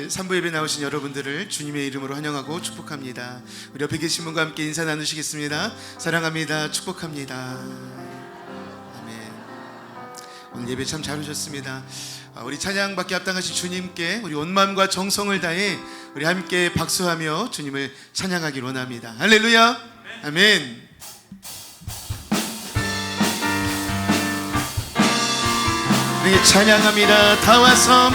오늘 3부 예배 나오신 여러분들을 주님의 이름으로 환영하고 축복합니다. 우리 옆에 계신 분과 함께 인사 나누시겠습니다. 사랑합니다. 축복합니다. 아멘. 오늘 예배 참 잘 오셨습니다. 우리 찬양받기 합당하신 주님께 우리 온 마음과 정성을 다해 우리 함께 박수하며 주님을 찬양하길 원합니다. 할렐루야. 아멘. 우리 찬양합니다. 다 와서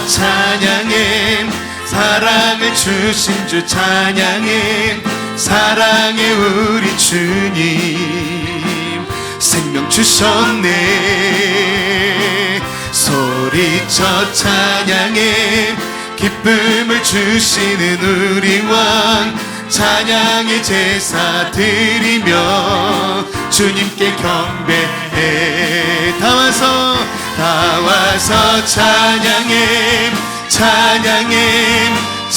찬양해. 사랑을 주신 주 찬양해. 사랑해 우리 주님 생명 주셨네. 소리쳐 찬양해. 기쁨을 주시는 우리 왕 찬양의 제사 드리며 주님께 경배해. 다 와서 찬양해.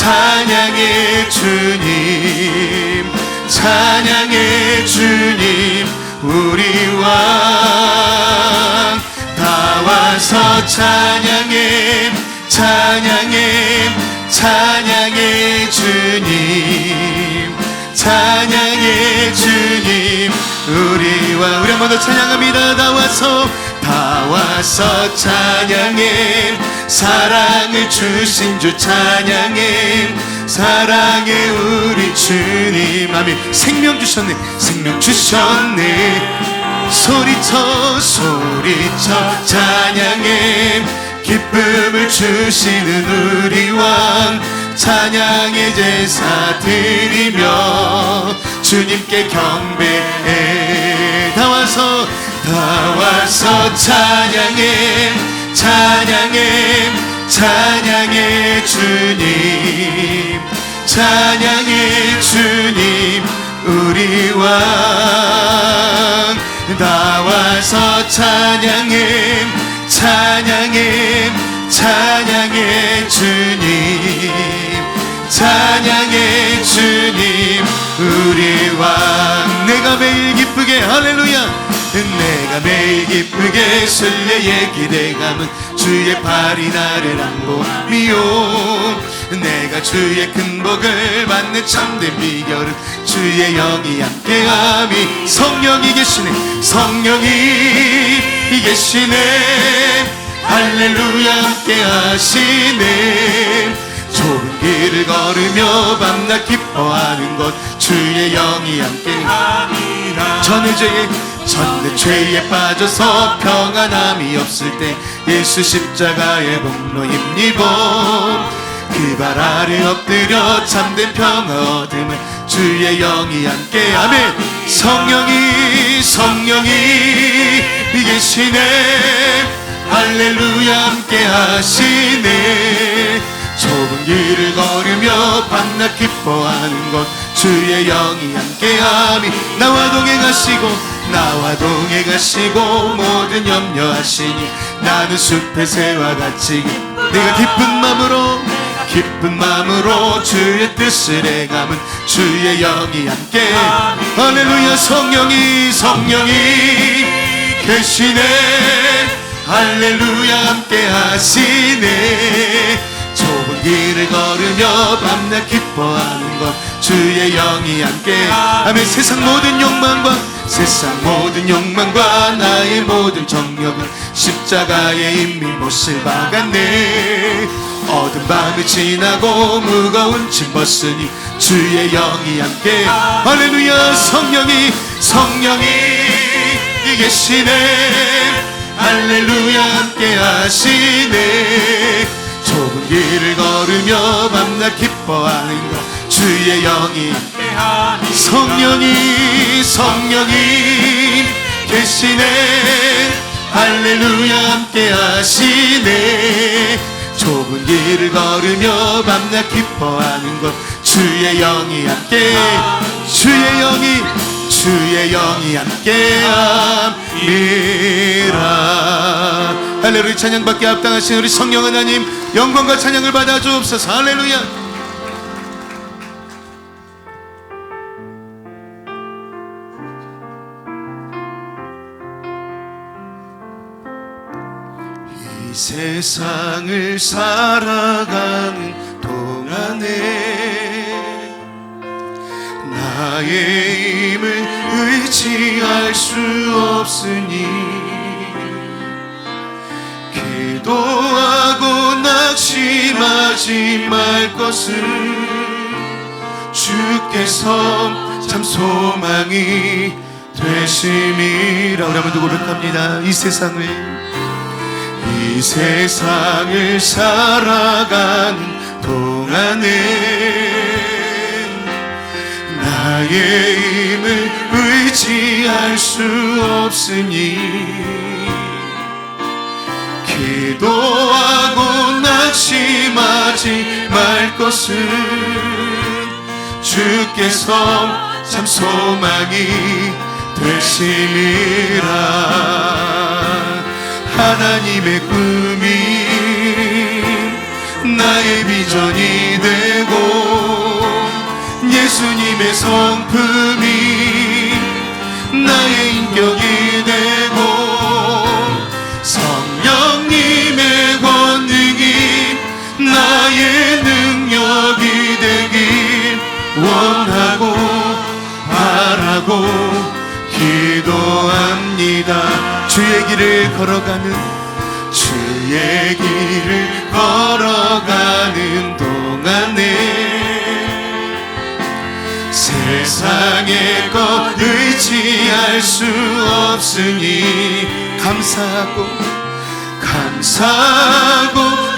찬양해 주님. 찬양해 주님 우리 왕. 다 와서 찬양해. 찬양해 주님. 찬양해 주님 우리 왕. 우리 한 번 더 찬양합니다. 다 와서 찬양해. 사랑을 주신 주 찬양해. 사랑해 우리 주님. 아멘. 생명 주셨네. 소리쳐 찬양해. 기쁨을 주시는 우리 왕 찬양의 제사 드리며 주님께 경배해. 다 와서 찬양해 주님. 찬양해 주님 우리 왕. 다 와서 찬양해 주님. 찬양해 주님 우리 왕. 내가 매일 기쁘게 할렐루야. 내가 매일 기쁘게 순례의 길에 가면 주의 팔이 나를 안보미요. 내가 주의 큰 복을 받는 참된 비결은 주의 영이 함께함이. 성령이 계시네. 할렐루야 함께하시네. 좁은 길을 걸으며 밤낮 기뻐하는 것 주의 영이 함께함이라. 전에 죄에 빠져서 평안함이 없을 때 예수 십자가의 복로 힘입어 그 발 아래 엎드려 참된 평화 얻음을 주의 영이 함께. 아멘. 성령이 계시네. 할렐루야 함께 하시네. 좁은 길을 걸으며 밤낮 기뻐하는 것 주의 영이 함께함이. 나와 동행하시고 모든 염려하시니 나는 숲의 새와 같이 내가 기쁜 마음으로 주의 뜻을 행함은 주의 영이 함께. 할렐루야. 성령이 계시네. 할렐루야 함께 하시네. 좁은 길을 걸으며 밤낮 기뻐하는 것 주의 영이 함께. 아멘. 세상 모든 욕망과 나의 모든 정욕은 십자가에 이미 못을 박았네. 어두운 밤이 지나고 무거운 짐 벗으니 주의 영이 함께. 할렐루야. 성령이 계시네. 할렐루야 함께 하시네. 좁은 길을 걸으며 밤낮 기뻐하는 것 주의 영이 함께하니. 성령이 계시네. 할렐루야 함께 하시네. 좁은 길을 걸으며 밤낮 기뻐하는 것 주의 영이 함께. 주의 영이 함께함이라. 할렐루야. 찬양받기 합당하신 우리 성령 하나님 영광과 찬양을 받아 주옵소서. 할렐루야. 세상을 살아가는 동안에 나의 힘을 의지할 수 없으니 기도하고 낙심하지 말 것을 주께서 참 소망이 되심이라. 우리 한번 더 고백합니다. 이 세상을 살아가는 동안에 나의 힘을 의지할 수 없으니 기도하고 낙심하지 말 것은 주께서 참 소망이 되심이라. 하나님의 꿈이 나의 비전이 되고 예수님의 성품이 나의 인격이 되고 성령님의 권능이 나의 능력이 되길 원하고 바라고 기도합니다. 주의 길을 걸어가는 동안에 세상의 것 의지할 수 없으니 감사하고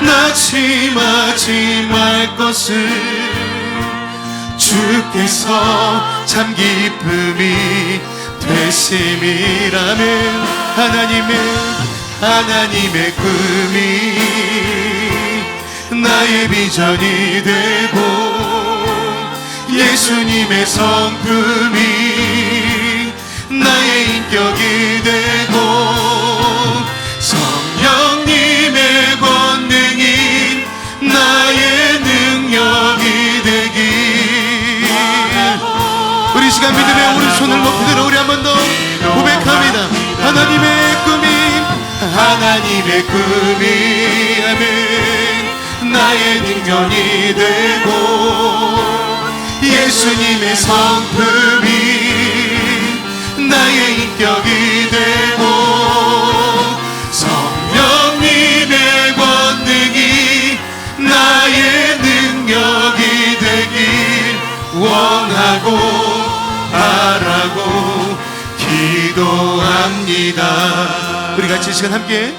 낙심하지 말 것을 주께서 참 기쁨이 되심이라면 하나님의 꿈이 나의 비전이 되고 예수님의 성품이 나의 인격이 되고 성령님의 권능이 나의 능력이 되길. 우리 시간 믿음의 오른손을 높이 들어 우리 한 번 더 고백합니다. 하나님의 꿈이 아멘 나의 능력이 되고 예수님의 성품이 나의 인격이 되고 성령님의 권능이 나의 능력이 되길 원하고 바라고 기도합니다. 우리 같이 이 시간 함께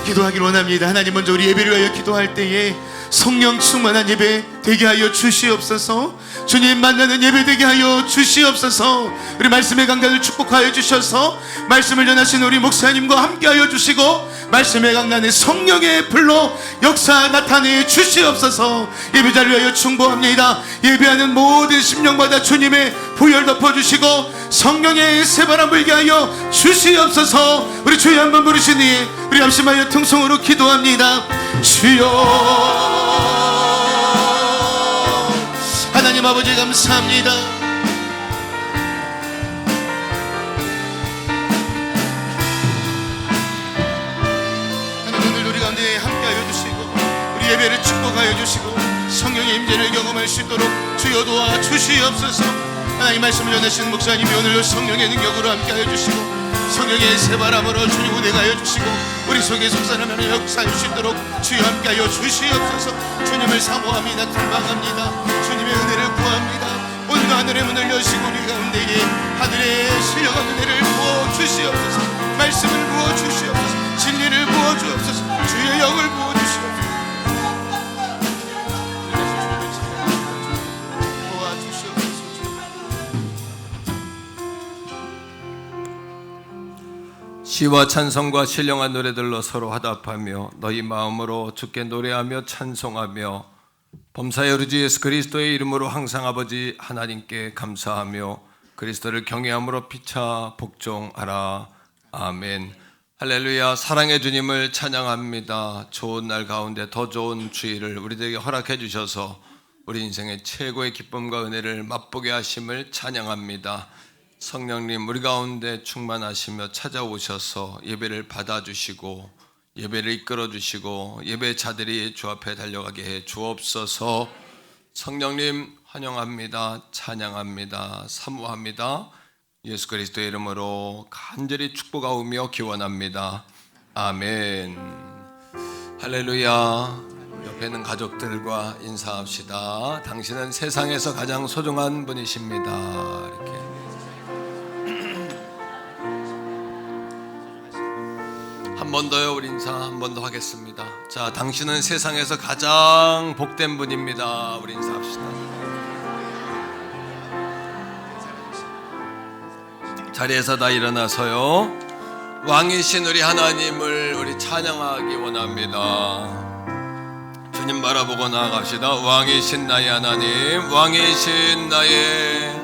기도하길 원합니다. 하나님, 먼저 우리 예배를 위하여 기도할 때에 성령 충만한 예배 되게 하여 주시옵소서. 주님 만나는 예배 되게 하여 주시옵소서. 우리 말씀의 강단을 축복하여 주셔서 말씀을 전하신 우리 목사님과 함께 하여 주시고 말씀의 강단에 성령의 불로 역사 나타내 주시옵소서. 예배자를 위하여 충고합니다. 예배하는 모든 심령마다 주님의 보혈 덮어주시고 성령의 새바람 불게 하여 주시옵소서. 우리 주여 한번 부르시니 우리 합심하여 통성으로 기도합니다. 주여. 하나님 아버지 감사합니다. 하나님, 오늘 우리 가운데 함께하여 주시고 우리 예배를 축복하여 주시고 성령의 임재를 경험할 수 있도록 주여 도와 주시옵소서. 하나님 말씀을 전하시는 목사님이 오늘도 성령의 능력으로 함께하여 주시고 성령의 새바람으로 주님 운행하여 주시고 우리 속에 속사람하는 역사할 수 있도록 주여 함께하여 주시옵소서. 주님을 사모합니다. 갈망합니다. 주님의 은혜를 구합니다. 오늘도 하늘의 문을 여시고 우리 가운데에 하늘의 신령한 은혜를 부어 주시옵소서. 말씀을 부어 주시옵소서. 진리를 부어 주옵소서. 주의 영을 부어 주시옵소서. 시와 찬송과 신령한 노래들로 서로 화답하며 너희 마음으로 주께 노래하며 찬송하며 범사의 우리 주 예수 그리스도의 이름으로 항상 아버지 하나님께 감사하며 그리스도를 경외함으로 피차 복종하라. 아멘. 할렐루야. 사랑의 주님을 찬양합니다. 좋은 날 가운데 더 좋은 주일을 우리들에게 허락해 주셔서 우리 인생의 최고의 기쁨과 은혜를 맛보게 하심을 찬양합니다. 성령님 우리 가운데 충만하시며 찾아오셔서 예배를 받아주시고 예배를 이끌어 주시고 예배자들이 주 앞에 달려가게 해 주옵소서. 성령님 환영합니다. 찬양합니다. 사모합니다. 예수 그리스도의 이름으로 간절히 축복하오며 기원합니다. 아멘. 할렐루야. 옆에 있는 가족들과 인사합시다. 당신은 세상에서 가장 소중한 분이십니다. 이렇게 한 번 더요. 우리 인사 한 번 더 하겠습니다. 자, 당신은 세상에서 가장 복된 분입니다. 우리 인사합시다. 자리에서 다 일어나서요. 왕이신 우리 하나님을 우리 찬양하기 원합니다. 주님 바라보고 나아갑시다. 왕이신 나의 하나님, 왕이신 나의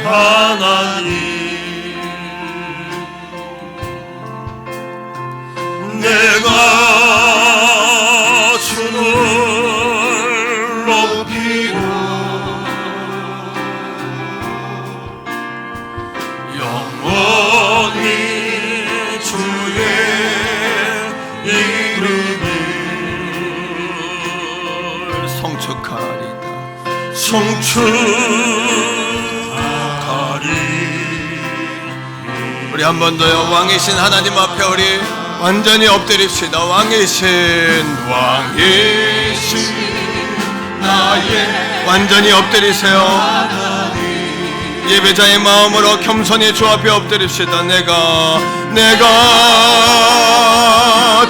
하나님, 내가 주를 높이고 영원히 주의 이름을 송축하리다. 우리 한 번 더요. 왕이신 하나님 앞에 우리 완전히 엎드립시다. 왕이신 나의 완전히 엎드리세요. 예배자의 마음으로 겸손히 주 앞에 엎드립시다. 내가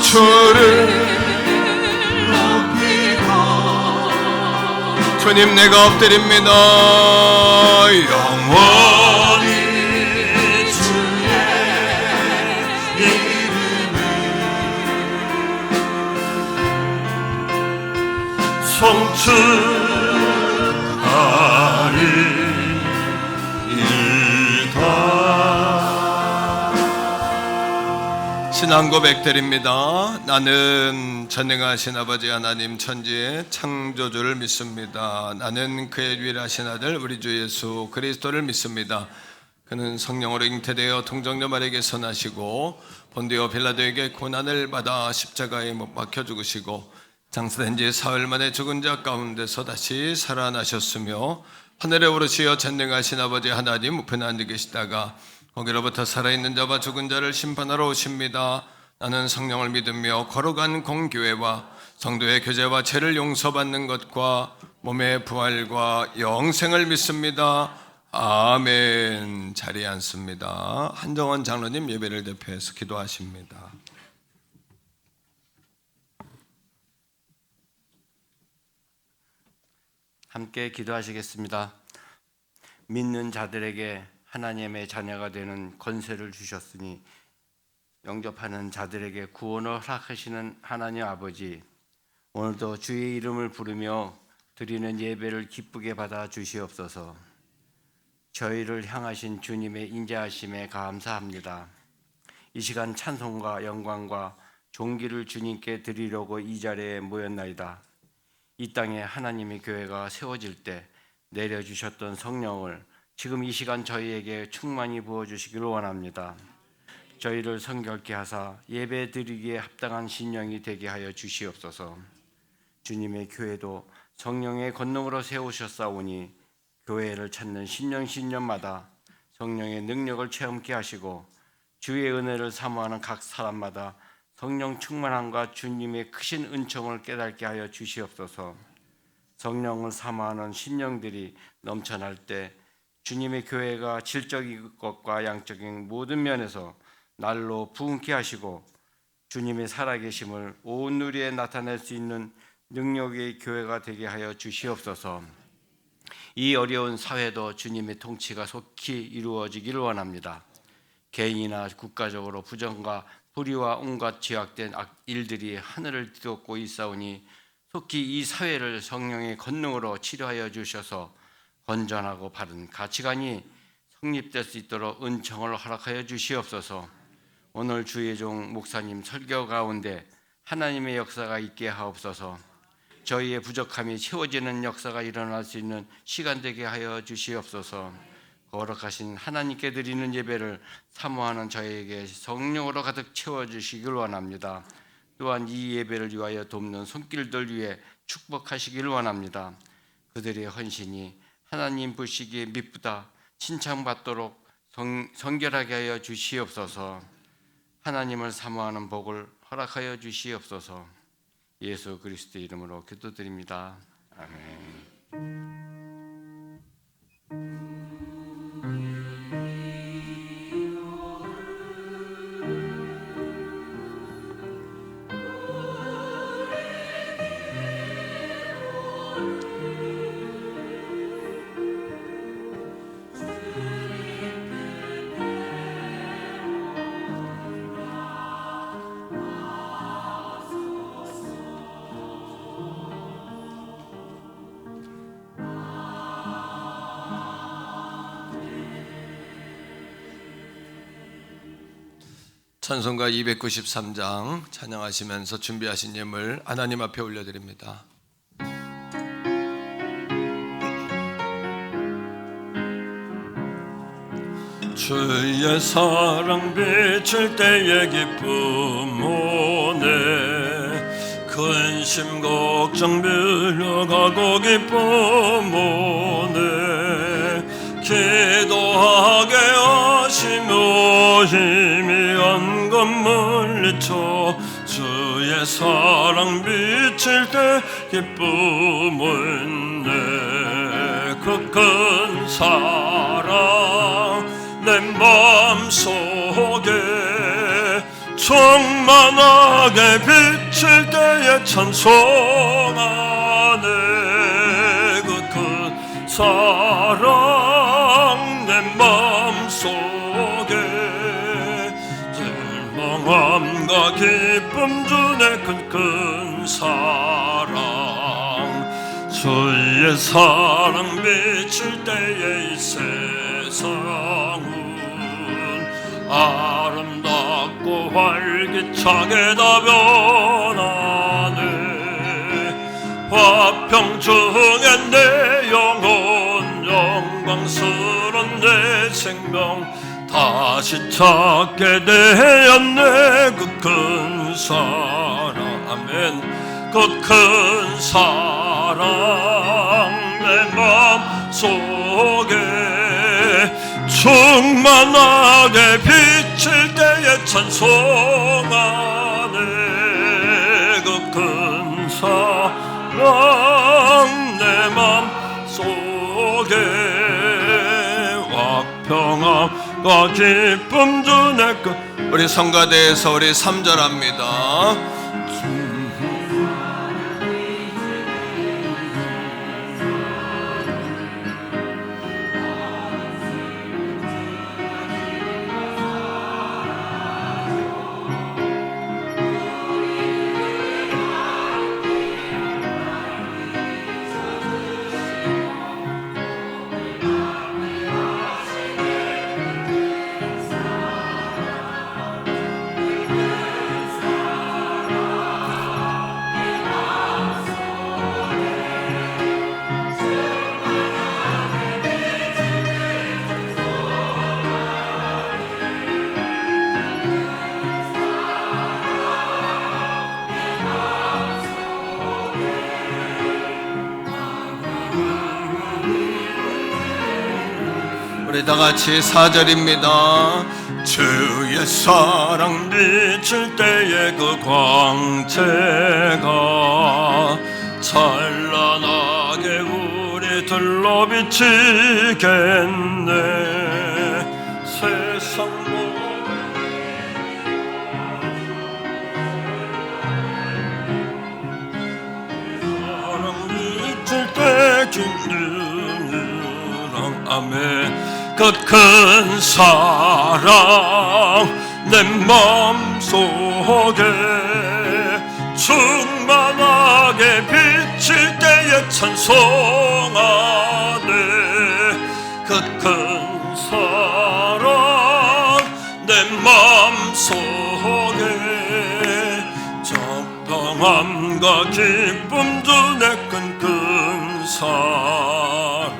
주를 주님, 내가 엎드립니다. 영원히 주의 이름을 송축하리이다. 신앙 고백드립니다. 나는 전능하신 아버지 하나님 천지의 창조주를 믿습니다. 나는 그의 유일하신 아들 우리 주 예수 그리스도를 믿습니다. 그는 성령으로 잉태되어 동정녀 마리아에게 선하시고 본디오 빌라도에게 고난을 받아 십자가에 못 박혀 죽으시고 장사된 지 사흘 만에 죽은 자 가운데서 다시 살아나셨으며 하늘에 오르시어 전능하신 아버지 하나님 우편에 앉아 계시다가 거기로부터 살아있는 자와 죽은 자를 심판하러 오십니다. 나는 성령을 믿으며 거룩한 공교회와 성도의 교제와 죄를 용서받는 것과 몸의 부활과 영생을 믿습니다. 아멘. 자리에 앉습니다. 한정원 장로님 예배를 대표해서 기도하십니다. 함께 기도하시겠습니다. 믿는 자들에게 하나님의 자녀가 되는 권세를 주셨으니 영접하는 자들에게 구원을 허락하시는 하나님 아버지, 오늘도 주의 이름을 부르며 드리는 예배를 기쁘게 받아 주시옵소서. 저희를 향하신 주님의 인자하심에 감사합니다. 이 시간 찬송과 영광과 존귀를 주님께 드리려고 이 자리에 모였나이다. 이 땅에 하나님의 교회가 세워질 때 내려주셨던 성령을 지금 이 시간 저희에게 충만히 부어주시기를 원합니다. 저희를 성결케 하사 예배 드리기에 합당한 신령이 되게 하여 주시옵소서. 주님의 교회도 성령의 권능으로 세우셨사오니 교회를 찾는 신년마다 성령의 능력을 체험케 하시고 주의 은혜를 사모하는 각 사람마다 성령 충만함과 주님의 크신 은총을 깨닫게 하여 주시옵소서. 성령을 사모하는 신령들이 넘쳐날 때 주님의 교회가 질적인 것과 양적인 모든 면에서 날로 부흥케 하시고 주님의 살아계심을 온 누리에 나타낼 수 있는 능력의 교회가 되게 하여 주시옵소서. 이 어려운 사회도 주님의 통치가 속히 이루어지기를 원합니다. 개인이나 국가적으로 부정과 불의와 온갖 죄악된 일들이 하늘을 뒤덮고 있사오니 속히 이 사회를 성령의 권능으로 치료하여 주셔서 건전하고 바른 가치관이 성립될 수 있도록 은총을 허락하여 주시옵소서. 오늘 주의 종 목사님 설교 가운데 하나님의 역사가 있게 하옵소서. 저희의 부족함이 채워지는 역사가 일어날 수 있는 시간 되게 하여 주시옵소서. 거룩하신 하나님께 드리는 예배를 사모하는 저에게 성령으로 가득 채워주시길 원합니다. 또한 이 예배를 위하여 돕는 손길들 위해 축복하시길 원합니다. 그들의 헌신이 하나님 보시기에 미쁘다 칭찬받도록 성결하게 하여 주시옵소서. 하나님을 사모하는 복을 허락하여 주시옵소서. 예수 그리스도의 이름으로 기도드립니다. 아멘. 찬송가 293장 찬양하시면서 준비하신 예물 하나님 앞에 올려드립니다. 주의 사랑 비칠 때의 기쁨 오네 근심 걱정 밀려가고 기쁨 오네 기도하게 하시며 희미한 것 물리쳐 주의 사랑 비칠 때 기쁨 오네 그 큰 사랑 내 맘속에 충만하게 비칠 때에 찬송하네 그 큰 사랑 내 맘속에 절망함과 기쁨 주네 큰 사랑 주의 사랑 비칠 때에 이 세상은 아름답고 활기차게 다 변하네 화평 중에 내 영혼 영광스런 내 생명 다시 찾게 되었네 그 큰 사랑 아멘 그 큰 사랑 내 맘속에 충만하게 비칠 때에 찬송하네 그 큰 사랑 내 맘속에 화평함과 기쁨 주네 우리 성가대에서 우리 3절합니다. 우리 다 같이 4절입니다. 주의 사랑 비칠 때의 그 광채가 찬란하게 우리 들러 비치겠네 세상 사랑 비칠 때 김유랑 아멘 그 큰 사랑 내 맘속에 충만하게 비칠 때에 찬송하네 그 큰 사랑 내 맘속에 적당함과 기쁨 주네 큰 사랑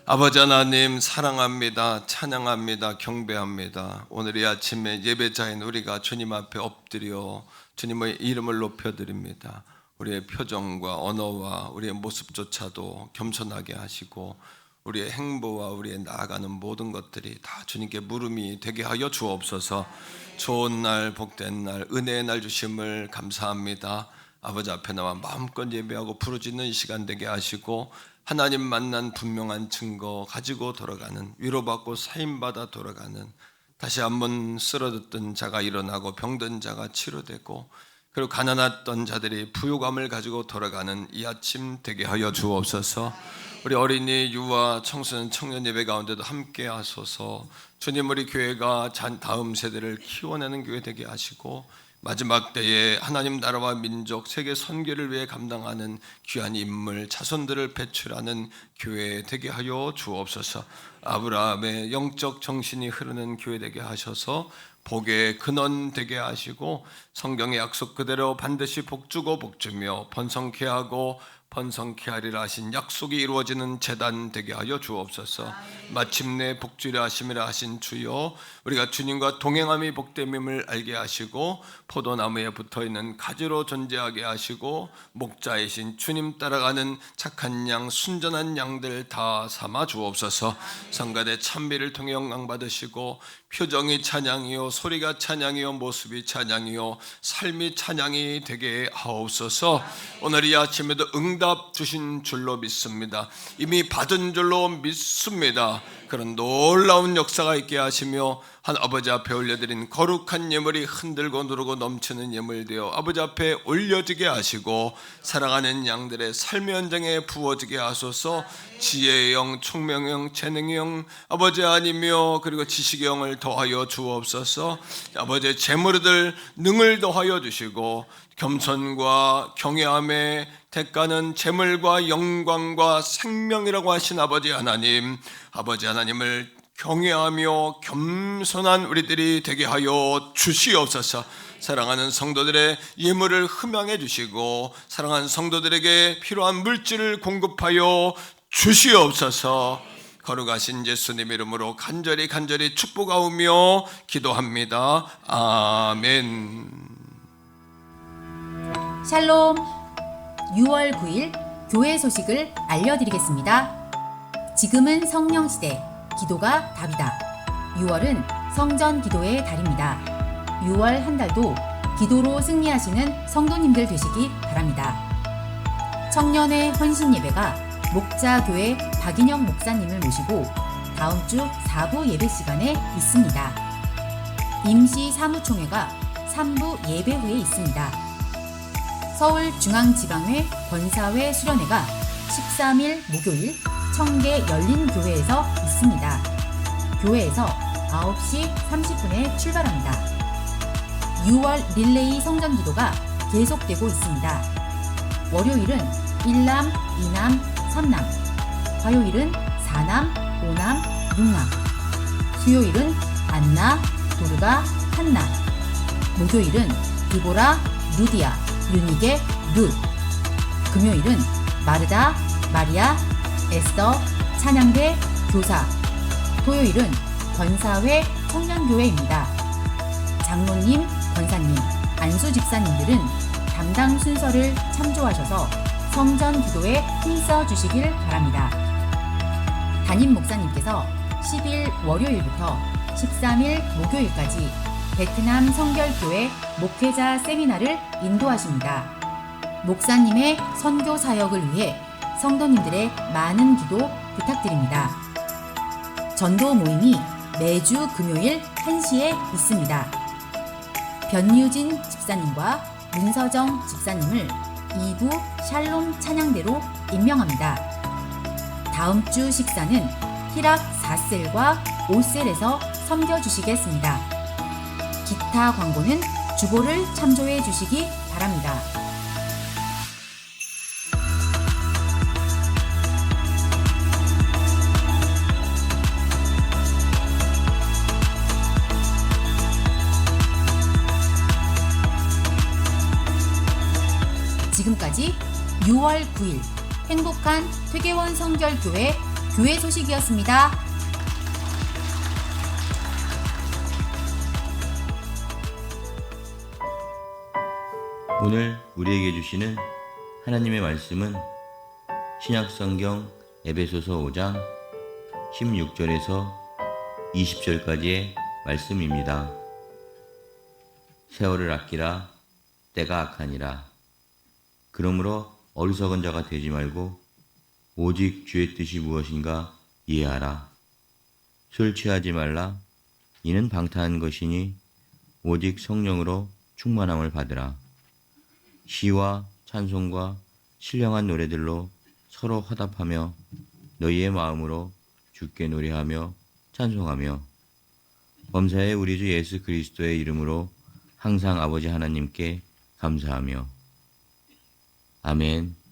아버지 하나님 사랑합니다. 찬양합니다. 경배합니다. 오늘 이 아침에 예배자인 우리가 주님 앞에 엎드려 주님의 이름을 높여드립니다. 우리의 표정과 언어와 우리의 모습조차도 겸손하게 하시고 우리의 행보와 우리의 나아가는 모든 것들이 다 주님께 물음이 되게 하여 주옵소서. 좋은 날, 복된 날, 은혜의 날 주심을 감사합니다. 아버지 앞에 나와 마음껏 예배하고 부르짖는 이 시간 되게 하시고 하나님 만난 분명한 증거 가지고 돌아가는, 위로받고 사임받아 돌아가는, 다시 한번 쓰러졌던 자가 일어나고 병든 자가 치료되고 그리고 가난했던 자들이 부요감을 가지고 돌아가는 이 아침 되게 하여 주옵소서. 우리 어린이, 유아, 청소년, 청년 예배 가운데도 함께 하소서. 주님, 우리 교회가 다음 세대를 키워내는 교회 되게 하시고 마지막 때에 하나님 나라와 민족, 세계 선교를 위해 감당하는 귀한 인물, 자손들을 배출하는 교회 되게 하여 주옵소서. 아브라함의 영적 정신이 흐르는 교회 되게 하셔서 복의 근원 되게 하시고 성경의 약속 그대로 반드시 복주고 복주며 번성케 하고 번성케 하리라 하신 약속이 이루어지는 제단 되게 하여 주옵소서. 마침내 복주려 하심이라 하신 주여, 우리가 주님과 동행함이 복됨임을 알게 하시고 포도나무에 붙어있는 가지로 존재하게 하시고 목자이신 주님 따라가는 착한 양, 순전한 양들 다 삼아 주옵소서. 성가대 찬미를 통해 영광 받으시고 표정이 찬양이요, 소리가 찬양이요, 모습이 찬양이요, 삶이 찬양이 되게 하옵소서. 오늘 이 아침에도 응답 주신 줄로 믿습니다. 이미 받은 줄로 믿습니다. 그런 놀라운 역사가 있게 하시며 한 아버지 앞에 올려드린 거룩한 예물이 흔들고 누르고 넘치는 예물 되어 아버지 앞에 올려지게 하시고 사랑하는 양들의 삶의 현장에 부어지게 하소서. 지혜의 영, 총명의 영, 재능의 영 아버지 아니며 그리고 지식의 영을 더하여 주옵소서. 아버지의 재물들 능을 더하여 주시고 겸손과 경외함의 대가는 재물과 영광과 생명이라고 하신 아버지 하나님, 아버지 하나님을 경외하며 겸손한 우리들이 되게 하여 주시옵소서. 사랑하는 성도들의 예물을 흠양해 주시고 사랑하는 성도들에게 필요한 물질을 공급하여 주시옵소서. 거룩하신 예수님 이름으로 간절히 축복하오며 기도합니다. 아멘. 샬롬. 6월 9일 교회 소식을 알려드리겠습니다. 지금은 성령시대, 기도가 답이다. 6월은 성전 기도의 달입니다. 6월 한 달도 기도로 승리하시는 성도님들 되시기 바랍니다. 청년의 헌신 예배가 목자교회 박인영 목사님을 모시고 다음 주 4부 예배 시간에 있습니다. 임시 사무총회가 3부 예배 후에 있습니다. 서울중앙지방회 권사회 수련회가 13일 목요일 청계 열린교회에서 있습니다. 교회에서 9시 30분에 출발합니다. 6월 릴레이 성전기도가 계속되고 있습니다. 월요일은 1남, 2남, 3남, 화요일은 4남, 5남, 6남, 수요일은 안나, 도르가, 한나, 목요일은 디보라, 루디아, 유니게, 루, 금요일은 마르다, 마리아, 에스더, 찬양대, 교사, 토요일은 권사회 청년교회입니다. 장로님, 권사님, 안수 집사님들은 담당 순서를 참조하셔서 성전 기도에 힘써 주시길 바랍니다. 담임 목사님께서 10일 월요일부터 13일 목요일까지 베트남 성결교회 목회자 세미나를 인도하십니다. 목사님의 선교 사역을 위해 성도님들의 많은 기도 부탁드립니다. 전도 모임이 매주 금요일 1시에 있습니다. 변유진 집사님과 문서정 집사님을 2부 샬롬 찬양대로 임명합니다. 다음 주 식사는 히락 4셀과 5셀에서 섬겨주시겠습니다. 기타 광고는 주보를 참조해 주시기 바랍니다. 지금까지 6월 9일 행복한 퇴계원 성결교회 교회 소식이었습니다. 오늘 우리에게 주시는 하나님의 말씀은 신약성경 에베소서 5장 16절에서 20절까지의 말씀입니다. 세월을 아끼라 때가 악하니라. 그러므로 어리석은 자가 되지 말고 오직 주의 뜻이 무엇인가 이해하라. 술 취하지 말라. 이는 방탕한 것이니 오직 성령으로 충만함을 받으라. 시와 찬송과 신령한 노래들로 서로 화답하며 너희의 마음으로 주께 노래하며 찬송하며 범사의 우리 주 예수 그리스도의 이름으로 항상 아버지 하나님께 감사하며 아멘.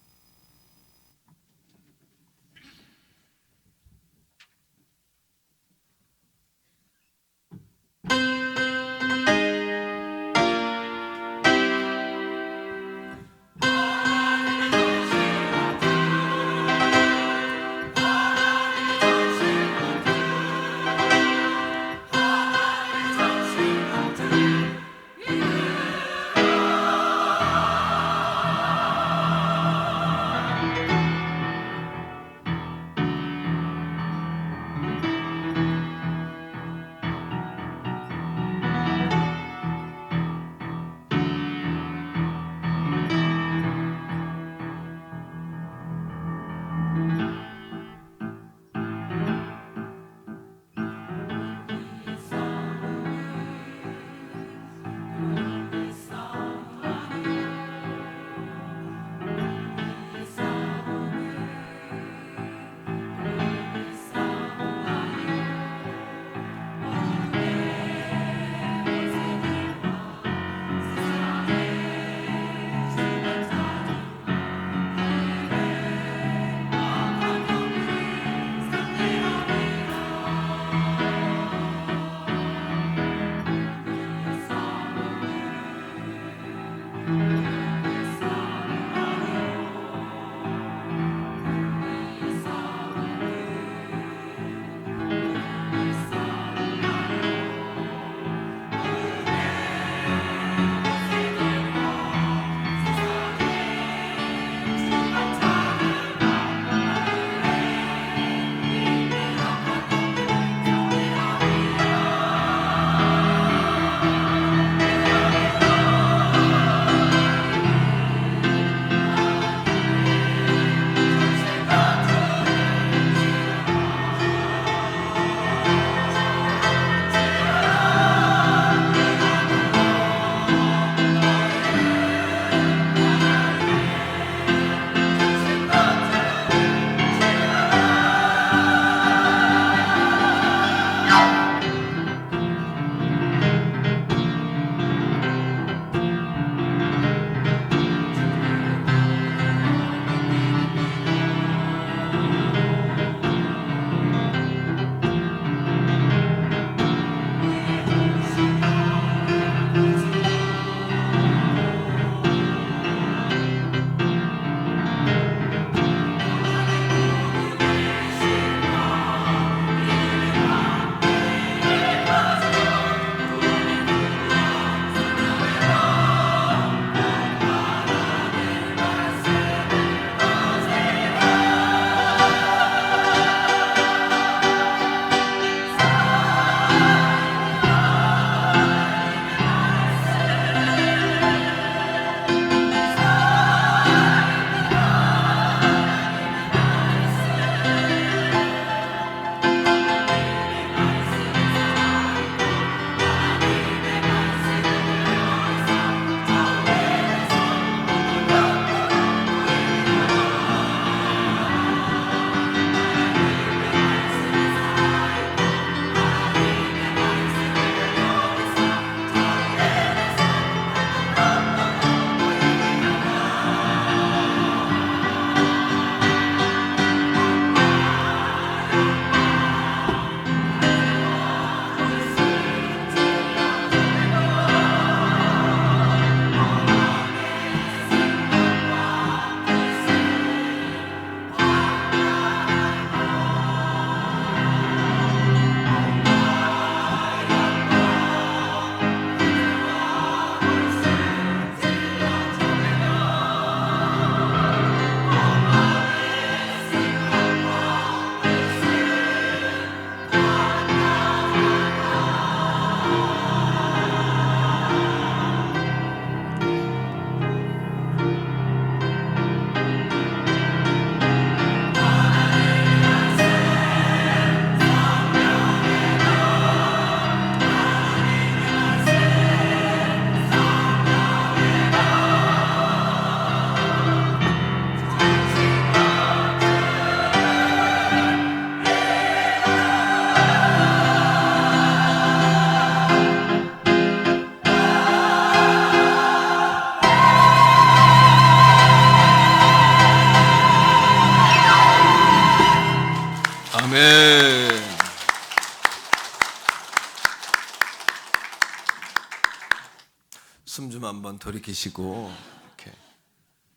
숨 좀 한번 돌이키시고 이렇게.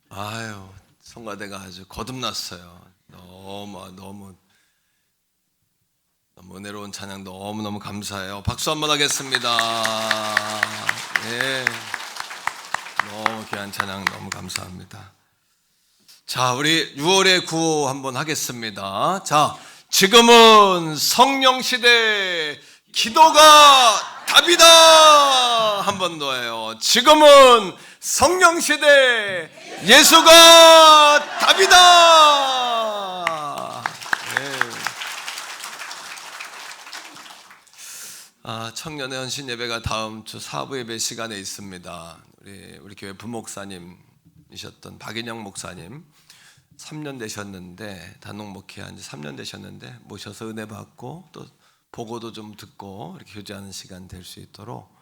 아유, 성가대가 아주 거듭났어요. 너무 은혜로운 찬양 너무 감사해요. 박수 한번 하겠습니다. 예, 너무 귀한 찬양 너무 감사합니다. 자, 우리 6월의 구호 한번 하겠습니다. 자, 지금은 성령 시대, 기도가 답이다. 한 번 더 해요. 지금은 성령 시대, 예수가 답이다. 네. 청년의 헌신 예배가 다음 주 사부 예배 시간에 있습니다. 우리 교회 부목사님이셨던 박인영 목사님 3년 되셨는데, 단독 목회한 지 3년 되셨는데 모셔서 은혜 받고 또 보고도 좀 듣고 이렇게 교제하는 시간 될 수 있도록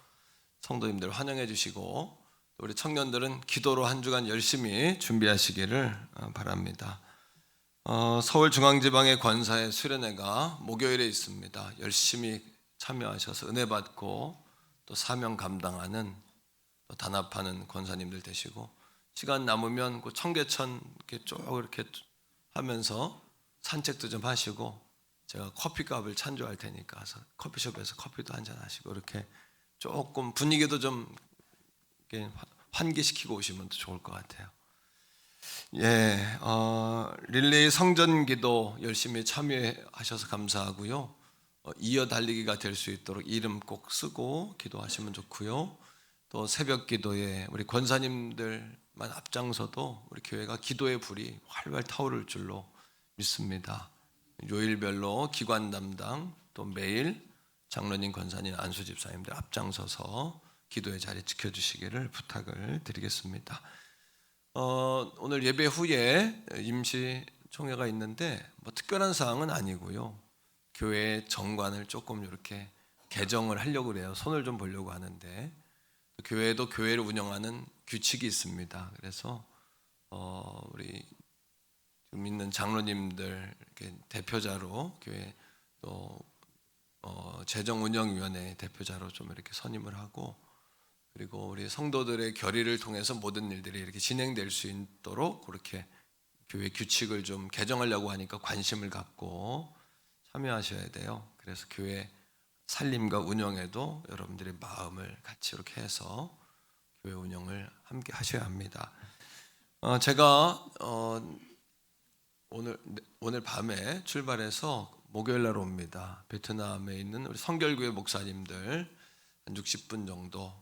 성도님들 환영해 주시고, 우리 청년들은 기도로 한 주간 열심히 준비하시기를 바랍니다. 서울중앙지방의 권사의 수련회가 목요일에 있습니다. 열심히 참여하셔서 은혜 받고 또 사명 감당하는, 또 단합하는 권사님들 되시고, 시간 남으면 그 청계천 이렇게 쭉 이렇게 하면서 산책도 좀 하시고, 제가 커피값을 찬조할 테니까 커피숍에서 커피도 한잔 하시고, 이렇게 조금 분위기도 좀 이렇게 환기시키고 오시면 더 좋을 것 같아요. 예, 릴레이 성전기도 열심히 참여하셔서 감사하고요. 이어 달리기가 될 수 있도록 이름 꼭 쓰고 기도하시면 좋고요. 또 새벽 기도에 우리 권사님들만 앞장서도 우리 교회가 기도의 불이 활활 타오를 줄로 믿습니다. 요일별로 기관 담당, 또 매일 장로님, 권사님, 안수 집사님들 앞장서서 기도의 자리 지켜주시기를 부탁을 드리겠습니다. 오늘 예배 후에 임시 총회가 있는데 뭐 특별한 사항은 아니고요. 교회 정관을 조금 이렇게 개정을 하려고 그래요. 손을 좀 보려고 하는데, 교회도 교회를 운영하는 규칙이 있습니다. 그래서 우리 지금 있는 장로님들 이렇게 대표자로, 교회 또 재정운영위원회 대표자로 좀 이렇게 선임을 하고, 그리고 우리 성도들의 결의를 통해서 모든 일들이 이렇게 진행될 수 있도록 그렇게 교회 규칙을 좀 개정하려고 하니까 관심을 갖고 참여하셔야 돼요. 그래서 교회 살림과 운영에도 여러분들의 마음을 같이 이렇게 해서 교회 운영을 함께 하셔야 합니다. 제가 오늘 밤에 출발해서 목요일 날 옵니다. 베트남에 있는 우리 성결교회 목사님들 한 60분 정도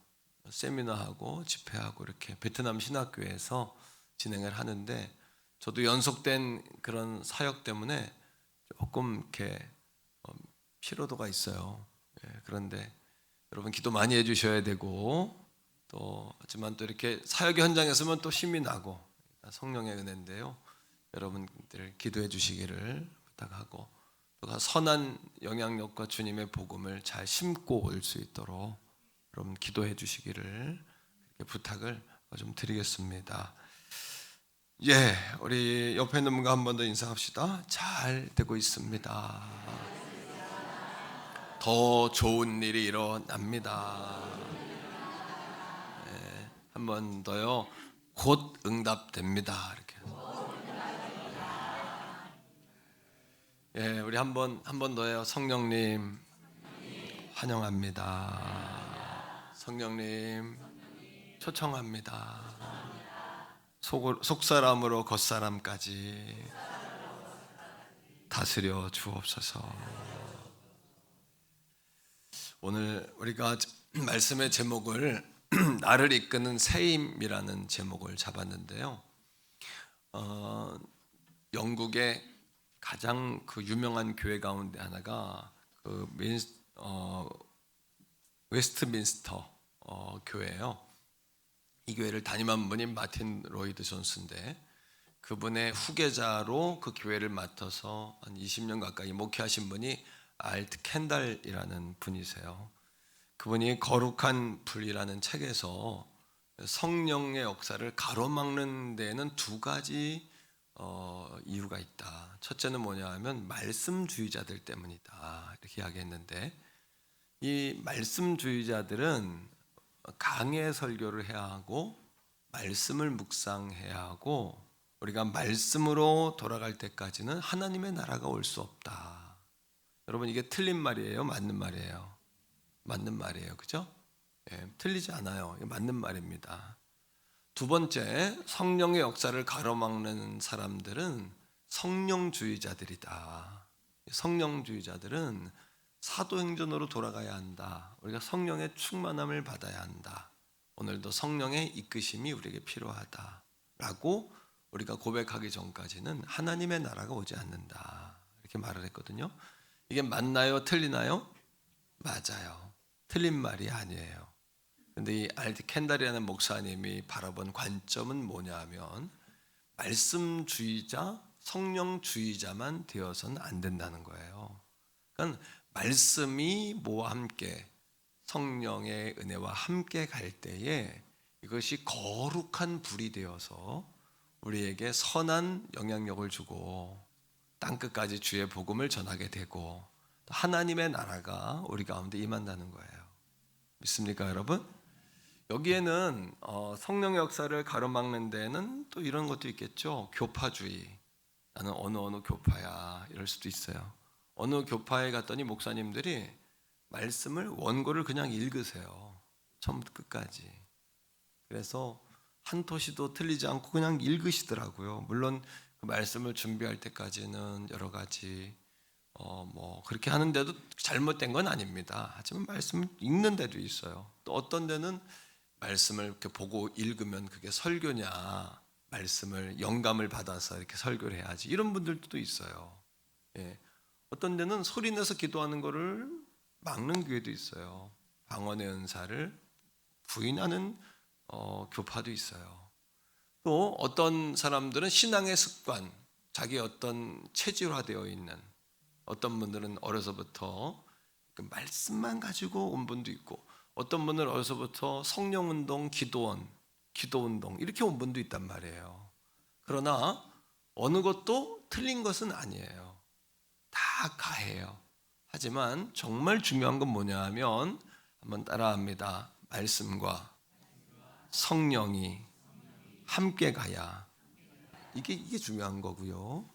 세미나하고 집회하고 이렇게 베트남 신학교에서 진행을 하는데, 저도 연속된 그런 사역 때문에 조금 이렇게 피로도가 있어요. 그런데 여러분 기도 많이 해주셔야 되고, 또 하지만 또 이렇게 사역의 현장에 서면 또 힘이 나고 성령의 은혜인데요. 여러분들 기도해 주시기를 부탁하고, 또 선한 영향력과 주님의 복음을 잘 심고 올 수 있도록 여러분 기도해 주시기를 부탁을 좀 드리겠습니다. 예, 우리 옆에 있는 분과 한 번 더 인사합시다. 잘 되고 있습니다. 더 좋은 일이 일어납니다. 예, 한 번 더요. 곧 응답됩니다. 이렇게. 예, 우리 한 번 더요. 성령님 환영합니다. 성령님 초청합니다. 속사람으로 겉사람까지 다스려 주옵소서. 오늘 우리가 말씀의 제목을 나를 이끄는 새 힘이라는 제목을 잡았는데요. 영국의 가장 그 유명한 교회 가운데 하나가 그 웨스트민스터 교회예요. 이 교회를 담임한 분이 마틴 로이드 존스인데, 그분의 후계자로 그 교회를 맡아서 한 20년 가까이 목회하신 분이 알트 캔달이라는 분이세요. 그분이 거룩한 불이라는 책에서 성령의 역사를 가로막는 데에는 두 가지 이유가 있다. 첫째는 뭐냐 하면 말씀주의자들 때문이다, 이렇게 이야기했는데, 이 말씀주의자들은 강해 설교를 해야 하고 말씀을 묵상해야 하고 우리가 말씀으로 돌아갈 때까지는 하나님의 나라가 올 수 없다. 여러분 이게 틀린 말이에요? 맞는 말이에요? 맞는 말이에요. 그죠? 예, 틀리지 않아요. 이게 맞는 말입니다. 두 번째, 성령의 역사를 가로막는 사람들은 성령주의자들이다. 성령주의자들은 사도행전으로 돌아가야 한다. 우리가 성령의 충만함을 받아야 한다. 오늘도 성령의 이끄심이 우리에게 필요하다라고 우리가 고백하기 전까지는 하나님의 나라가 오지 않는다. 이렇게 말을 했거든요. 이게 맞나요? 틀리나요? 맞아요. 틀린 말이 아니에요. 근데 이 알티 켄달이라는 목사님이 바라본 관점은 뭐냐 하면 말씀주의자, 성령주의자만 되어서는 안 된다는 거예요. 그러니까 말씀이 뭐와 함께 성령의 은혜와 함께 갈 때에 이것이 거룩한 불이 되어서 우리에게 선한 영향력을 주고 땅끝까지 주의 복음을 전하게 되고 하나님의 나라가 우리 가운데 임한다는 거예요. 믿습니까, 여러분? 여기에는 성령의 역사를 가로막는 데는 또 이런 것도 있겠죠. 교파주의. 나는 어느 교파야 이럴 수도 있어요. 어느 교파에 갔더니 목사님들이 말씀을 원고를 그냥 읽으세요. 처음부터 끝까지. 그래서 한 토시도 틀리지 않고 그냥 읽으시더라고요. 물론 그 말씀을 준비할 때까지는 여러 가지 그렇게 하는데도 잘못된 건 아닙니다. 하지만 말씀을 읽는 데도 있어요. 또 어떤 데는 말씀을 이렇게 보고 읽으면 그게 설교냐, 말씀을 영감을 받아서 이렇게 설교를 해야지 이런 분들도 있어요. 예. 어떤 데는 소리 내서 기도하는 거를 막는 교회도 있어요. 방언의 은사를 부인하는 교파도 있어요. 또 어떤 사람들은 신앙의 습관, 자기 어떤 체질화되어 있는 어떤 분들은 어려서부터 그 말씀만 가지고 온 분도 있고 어떤 분은 어려서부터 성령운동, 기도운동 이렇게 온 분도 있단 말이에요. 그러나 어느 것도 틀린 것은 아니에요. 다 가해요. 하지만 정말 중요한 건 뭐냐 하면 한번 따라합니다. 말씀과 성령이 함께 가야 이게 중요한 거고요.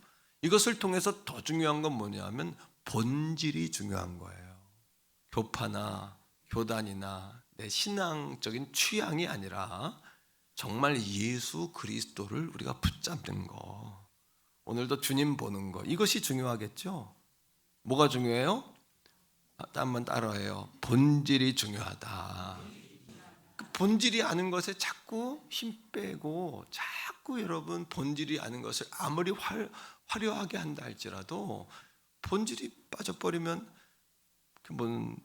이것을 통해서 더 중요한 건 뭐냐 하면 본질이 중요한 거예요. 교파나 교단이나 내 신앙적인 취향이 아니라 정말 예수 그리스도를 우리가 붙잡는 거. 오늘도 주님 보는 거. 이것이 중요하겠죠. 뭐가 중요해요? 한번 따라해요. 본질이 중요하다. 그 본질이 아는 것에 자꾸 힘 빼고 자꾸 여러분 본질이 아는 것을 아무리 화려하게 한다 할지라도 본질이 빠져버리면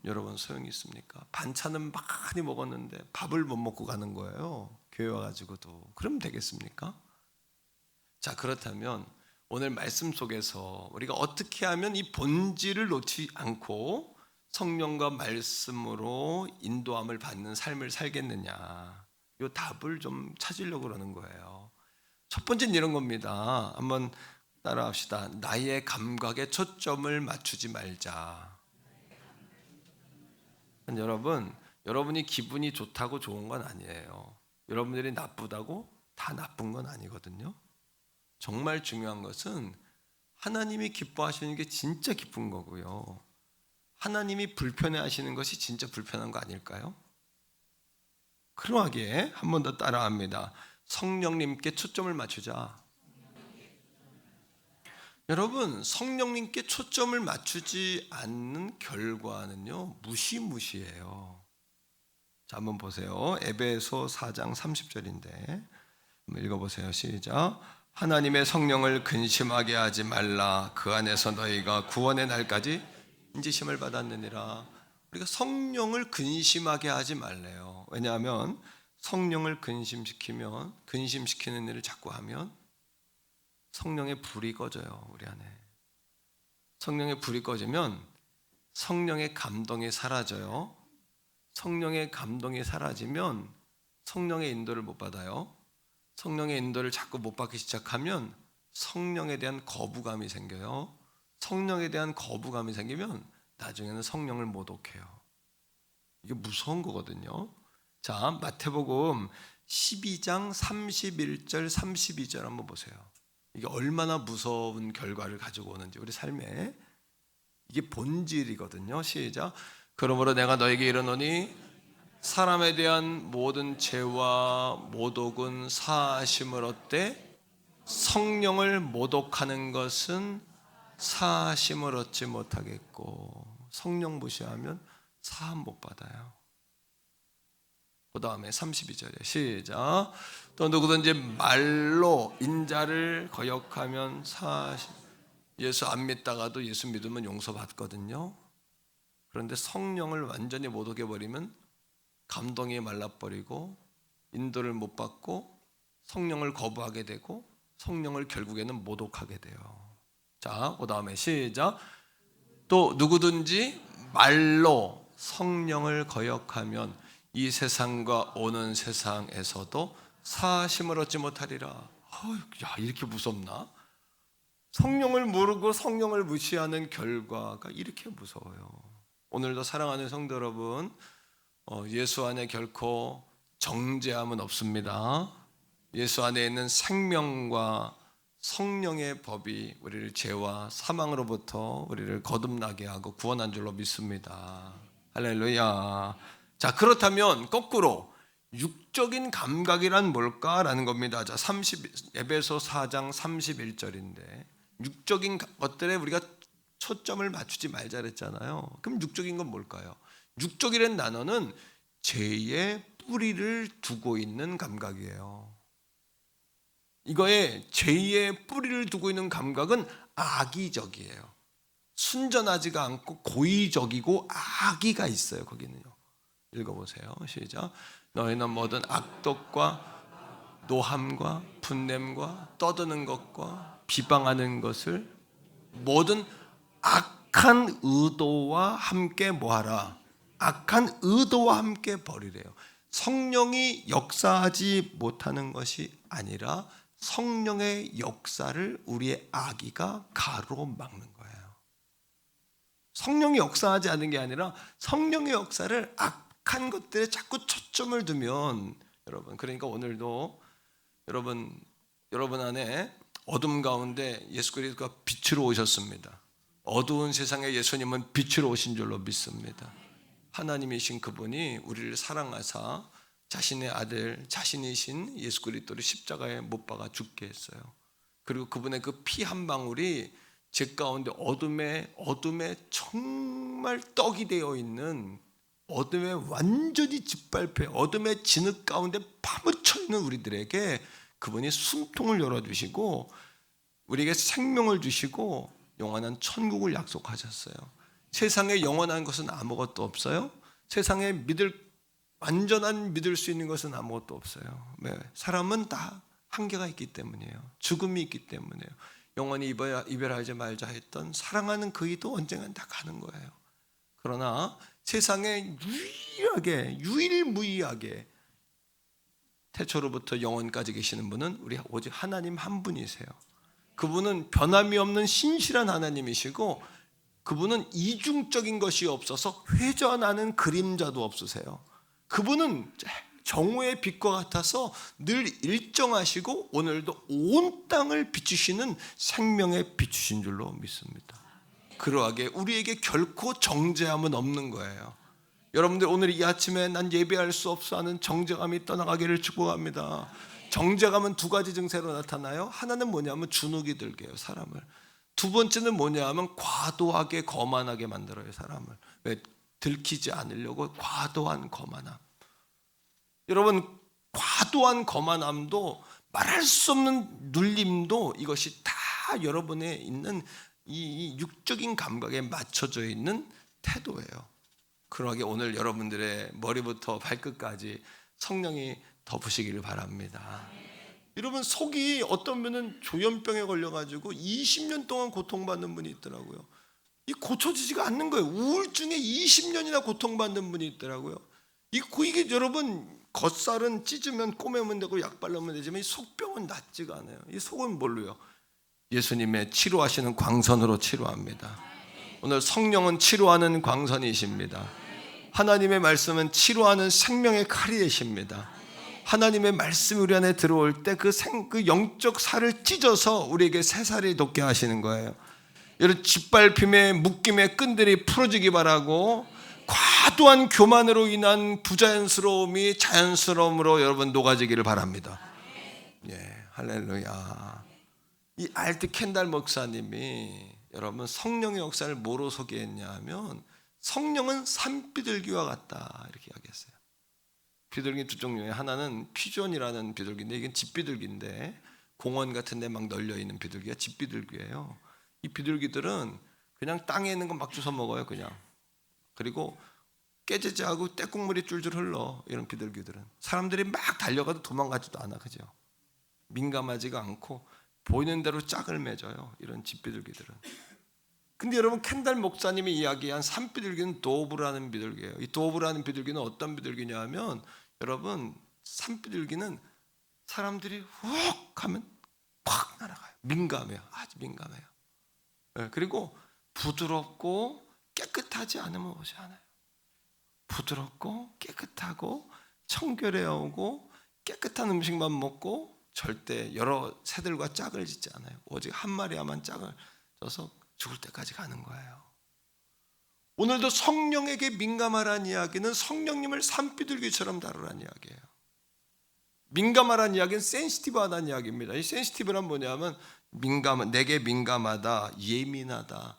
여러분 소용이 있습니까? 반찬은 많이 먹었는데 밥을 못 먹고 가는 거예요. 교회 와가지고도. 그럼 되겠습니까? 자, 그렇다면 오늘 말씀 속에서 우리가 어떻게 하면 이 본질을 놓지 않고 성령과 말씀으로 인도함을 받는 삶을 살겠느냐, 이 답을 좀 찾으려고 그러는 거예요. 첫 번째는 이런 겁니다. 한번 따라합시다. 나의 감각에 초점을 맞추지 말자. 여러분이 기분이 좋다고 좋은 건 아니에요. 여러분들이 나쁘다고 다 나쁜 건 아니거든요. 정말 중요한 것은 하나님이 기뻐하시는 게 진짜 기쁜 거고요. 하나님이 불편해하시는 것이 진짜 불편한 거 아닐까요? 그러하게 한 번 더 따라합니다. 성령님께 초점을 맞추자. 여러분, 성령님께 초점을 맞추지 않는 결과는요, 무시무시해요. 자, 한번 보세요. 에베소 4장 30절인데 한번 읽어보세요. 시작. 하나님의 성령을 근심하게 하지 말라. 그 안에서 너희가 구원의 날까지 인지심을 받았느니라. 우리가 성령을 근심하게 하지 말래요. 왜냐하면 성령을 근심시키는 일을 자꾸 하면 성령의 불이 꺼져요. 우리 안에 성령의 불이 꺼지면 성령의 감동이 사라져요. 성령의 감동이 사라지면 성령의 인도를 못 받아요. 성령의 인도를 자꾸 못 받기 시작하면 성령에 대한 거부감이 생겨요. 성령에 대한 거부감이 생기면 나중에는 성령을 모독해요. 이게 무서운 거거든요. 자, 마태복음 12장 31절 32절 한번 보세요. 이게 얼마나 무서운 결과를 가지고 오는지 우리 삶에. 이게 본질이거든요. 시작. 그러므로 내가 너에게 이르노니 사람에 대한 모든 죄와 모독은 사하심을 얻되 성령을 모독하는 것은 사하심을 얻지 못하겠고, 성령 무시하면 사함 못 받아요. 그 다음에 32절에 시작. 또 누구든지 말로 인자를 거역하면 사하심. 예수 안 믿다가도 예수 믿으면 용서받거든요. 그런데 성령을 완전히 모독해버리면 감동이 말라버리고 인도를 못 받고 성령을 거부하게 되고 성령을 결국에는 모독하게 돼요. 자, 그 다음에 시작. 또 누구든지 말로 성령을 거역하면 이 세상과 오는 세상에서도 사하심을 얻지 못하리라. 야, 이렇게 무섭나? 성령을 모르고 성령을 무시하는 결과가 이렇게 무서워요. 오늘도 사랑하는 성도 여러분, 예수 안에 결코 정죄함은 없습니다. 예수 안에 있는 생명과 성령의 법이 우리를 죄와 사망으로부터 우리를 거듭나게 하고 구원한 줄로 믿습니다. 할렐루야. 자, 그렇다면 거꾸로 육적인 감각이란 뭘까라는 겁니다. 자, 에베소 4장 31절인데 육적인 것들에 우리가 초점을 맞추지 말자 그랬잖아요. 그럼 육적인 건 뭘까요? 육적이라는 단어는 죄의 뿌리를 두고 있는 감각이에요. 이거에 죄의 뿌리를 두고 있는 감각은 악의적이에요. 순전하지가 않고 고의적이고 악의가 있어요. 거기는요. 읽어보세요. 시작. 너희는 모든 악독과 노함과 분냄과 떠드는 것과 비방하는 것을 모든 악한 의도와 함께 뭐하라? 악한 의도와 함께 버리래요. 성령이 역사하지 못하는 것이 아니라 성령의 역사를 우리의 악의가 가로막는 거예요. 성령이 역사하지 않는 게 아니라 성령의 역사를 악한 것들에 자꾸 초점을 두면, 여러분, 그러니까 오늘도 여러분 안에 어둠 가운데 예수 그리스도가 빛으로 오셨습니다. 어두운 세상에 예수님은 빛으로 오신 줄로 믿습니다. 하나님이신 그분이 우리를 사랑하사 자신의 아들, 자신이신 예수 그리스도를 십자가에 못 박아 죽게 했어요. 그리고 그분의 그 피 한 방울이 제 가운데 어둠에 정말 떡이 되어 있는, 어둠에 완전히 짓밟혀 어둠의 진흙 가운데 파묻혀 있는 우리들에게 그분이 숨통을 열어주시고 우리에게 생명을 주시고 영원한 천국을 약속하셨어요. 세상에 영원한 것은 아무것도 없어요. 세상에 완전한 믿을 수 있는 것은 아무것도 없어요. 네, 사람은 다 한계가 있기 때문이에요. 죽음이 있기 때문이에요. 영원히 이별하지 말자 했던 사랑하는 그 이도 언젠간 다 가는 거예요. 그러나 세상에 유일무이하게 태초로부터 영원까지 계시는 분은 우리 오직 하나님 한 분이세요. 그분은 변함이 없는 신실한 하나님이시고 그분은 이중적인 것이 없어서 회전하는 그림자도 없으세요. 그분은 정오의 빛과 같아서 늘 일정하시고 오늘도 온 땅을 비추시는 생명의 빛이신 줄로 믿습니다. 그러하게 우리에게 결코 정죄함은 없는 거예요. 여러분들 오늘 이 아침에 난 예배할 수 없어 하는 정죄감이 떠나가기를 축복합니다. 정죄감은 두 가지 증세로 나타나요. 하나는 뭐냐면 주눅이 들게 해요, 사람을. 두 번째는 뭐냐면 과도하게 거만하게 만들어요, 사람을. 왜? 들키지 않으려고 과도한 거만함. 여러분, 과도한 거만함도 말할 수 없는 눌림도 이것이 다 여러분에 있는 이 육적인 감각에 맞춰져 있는 태도예요. 그러하게 오늘 여러분들의 머리부터 발끝까지 성령이 덮으시기를 바랍니다. 여러분, 속이 어떤 분은 조현병에 걸려가지고 20년 동안 고통받는 분이 있더라고요. 이 고쳐지지가 않는 거예요. 우울증에 20년이나 고통받는 분이 있더라고요. 이게 여러분, 겉살은 찢으면 꼬매면 되고 약 바르면 되지만 이 속병은 낫지가 않아요. 이 속은 뭘로요? 예수님의 치료하시는 광선으로 치료합니다. 오늘 성령은 치료하는 광선이십니다. 하나님의 말씀은 치료하는 생명의 칼이 되십니다. 하나님의 말씀이 우리 안에 들어올 때 그 영적 살을 찢어서 우리에게 새살이 돋게 하시는 거예요. 이런 짓밟힘의 묶임의 끈들이 풀어지기 바라고, 과도한 교만으로 인한 부자연스러움이 자연스러움으로 여러분 녹아지기를 바랍니다. 예, 할렐루야. 이 알트 켄달 목사님이 여러분 성령의 역사를 뭐로 소개했냐 하면, 성령은 산비둘기와 같다 이렇게 이야기했어요. 비둘기 두 종류예요. 하나는 피존이라는 비둘기인데, 이건 집비둘기인데 공원 같은 데 막 널려 있는 비둘기가 집비둘기예요. 이 비둘기들은 그냥 땅에 있는 거 막 주워 먹어요, 그냥. 그리고 깨지지하고 떼국물이 줄줄 흘러. 이런 비둘기들은 사람들이 막 달려가도 도망가지도 않아, 그죠? 민감하지가 않고 보이는 대로 짝을 맺어요, 이런 집비둘기들은. 근데 여러분, 켄달 목사님이 이야기한 산비둘기는 도브라는 비둘기예요. 이 도브라는 비둘기는 어떤 비둘기냐 하면, 여러분, 산비둘기는 사람들이 훅 하면 팍 날아가요. 민감해요. 아주 민감해요. 네, 그리고 부드럽고 깨끗하지 않으면 오지 않아요. 부드럽고 깨끗하고 청결해오고 깨끗한 음식만 먹고 절대 여러 새들과 짝을 짓지 않아요. 오직 한 마리야만 짝을 져서 죽을 때까지 가는 거예요. 오늘도 성령에게 민감하라는 이야기는 성령님을 산비둘기처럼 다루라는 이야기예요. 민감하라는 이야기는 센시티브하다는 이야기입니다. 이 센시티브란 뭐냐면, 내게 민감하다, 예민하다.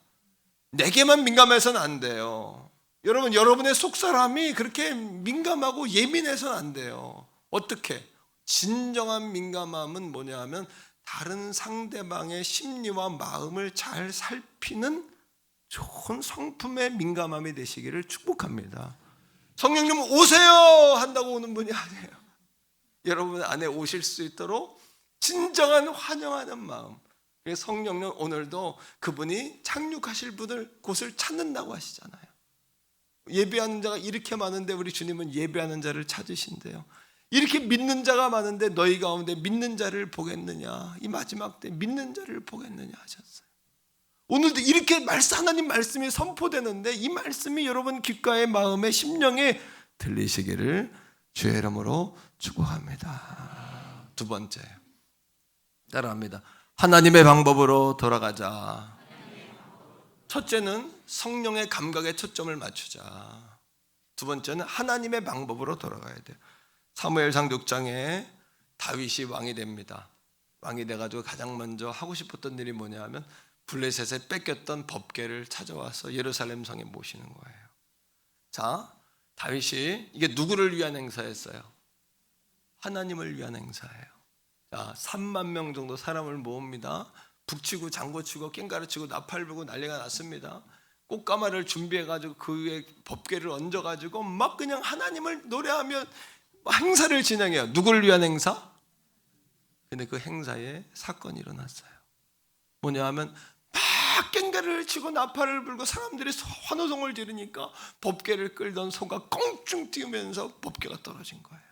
내게만 민감해서는 안 돼요. 여러분, 여러분의 속사람이 그렇게 민감하고 예민해서는 안 돼요. 어떻게? 진정한 민감함은 뭐냐 하면, 다른 상대방의 심리와 마음을 잘 살피는 좋은 성품의 민감함이 되시기를 축복합니다. 성령님 오세요 한다고 오는 분이 아니에요. 여러분 안에 오실 수 있도록 진정한 환영하는 마음. 성령님 오늘도 그분이 착륙하실 분을 곳을 찾는다고 하시잖아요. 예배하는 자가 이렇게 많은데 우리 주님은 예배하는 자를 찾으신대요. 이렇게 믿는 자가 많은데 너희 가운데 믿는 자를 보겠느냐, 이 마지막 때 믿는 자를 보겠느냐 하셨어요. 오늘도 이렇게 하나님 말씀이 선포되는데, 이 말씀이 여러분 귓가에, 마음에, 심령에 들리시기를 주의 이름으로 축복합니다. 두 번째, 따라합니다. 하나님의 방법으로 돌아가자. 첫째는 성령의 감각에 초점을 맞추자. 두 번째는 하나님의 방법으로 돌아가야 돼요. 사무엘상 6장에 다윗이 왕이 됩니다. 왕이 돼가지고 가장 먼저 하고 싶었던 일이 뭐냐 하면, 블레셋에 뺏겼던 법궤를 찾아와서 예루살렘 성에 모시는 거예요. 자, 다윗이 이게 누구를 위한 행사였어요? 하나님을 위한 행사예요. 자, 3만 명 정도 사람을 모읍니다. 북치고 장구치고 깽가르치고 나팔 불고 난리가 났습니다. 꽃가마를 준비해가지고 그 위에 법궤를 얹어가지고 막 그냥 하나님을 노래하며 행사를 진행해요. 누구를 위한 행사? 근데 그 행사에 사건이 일어났어요. 뭐냐 하면, 막 깽가를 치고 나팔을 불고 사람들이 환호성을 지르니까 법궤를 끌던 소가 껑충 뛰면서 법궤가 떨어진 거예요.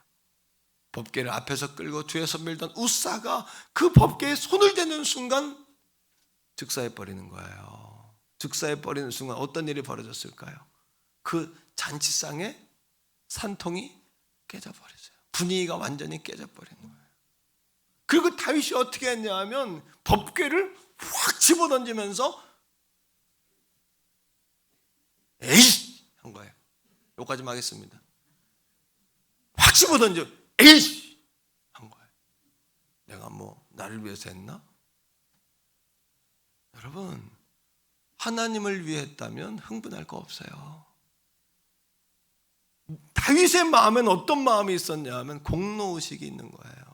법궤를 앞에서 끌고 뒤에서 밀던 우사가 그 법궤에 손을 대는 순간 즉사해 버리는 거예요. 즉사해 버리는 순간 어떤 일이 벌어졌을까요? 그 잔치상에 산통이 깨져버렸어요. 분위기가 완전히 깨져버린 거예요. 그리고 다윗이 어떻게 했냐 하면, 법궤를 확 집어던지면서 에이 한 거예요. 여기까지 하겠습니다. 확 집어던져 에이 한 거예요. 내가 뭐 나를 위해서 했나? 여러분, 하나님을 위해 했다면 흥분할 거 없어요. 다윗의 마음엔 어떤 마음이 있었냐 하면, 공로의식이 있는 거예요.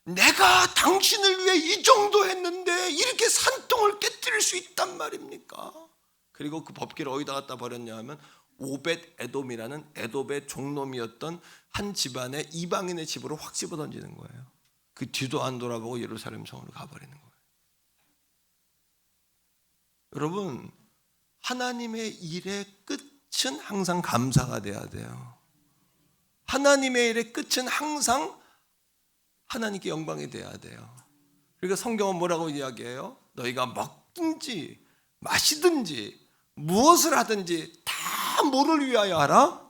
내가 당신을 위해 이 정도 했는데 이렇게 산통을 깨뜨릴 수 있단 말입니까? 그리고 그 법궤를 어디다 갖다 버렸냐 하면, 오벳 에돔이라는 에돔의 종놈이었던 한 집안의 이방인의 집으로 확 집어던지는 거예요. 그 뒤도 안 돌아보고 예루살렘 성으로 가버리는 거예요. 여러분, 하나님의 일의 끝은 항상 감사가 돼야 돼요. 하나님의 일의 끝은 항상 하나님께 영광이 돼야 돼요. 그러니까 성경은 뭐라고 이야기해요? 너희가 먹든지 마시든지 무엇을 하든지 다 다 뭐를 위하여 하라?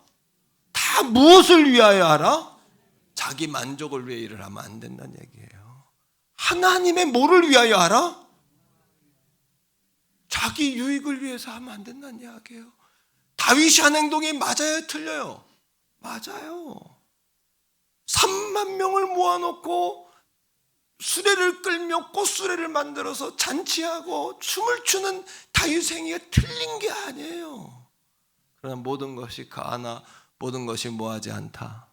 다 무엇을 위하여 하라? 자기 만족을 위해 일을 하면 안 된다는 얘기예요. 하나님의 뭐를 위하여 하라? 자기 유익을 위해서 하면 안 된다는 이야기예요. 다윗이 한 행동이 맞아요, 틀려요? 맞아요. 3만 명을 모아놓고 수레를 끌며 꽃수레를 만들어서 잔치하고 춤을 추는 다윗 행위가 틀린 게 아니에요. 그러나 모든 것이 가하나 모든 것이 뭐하지 않다,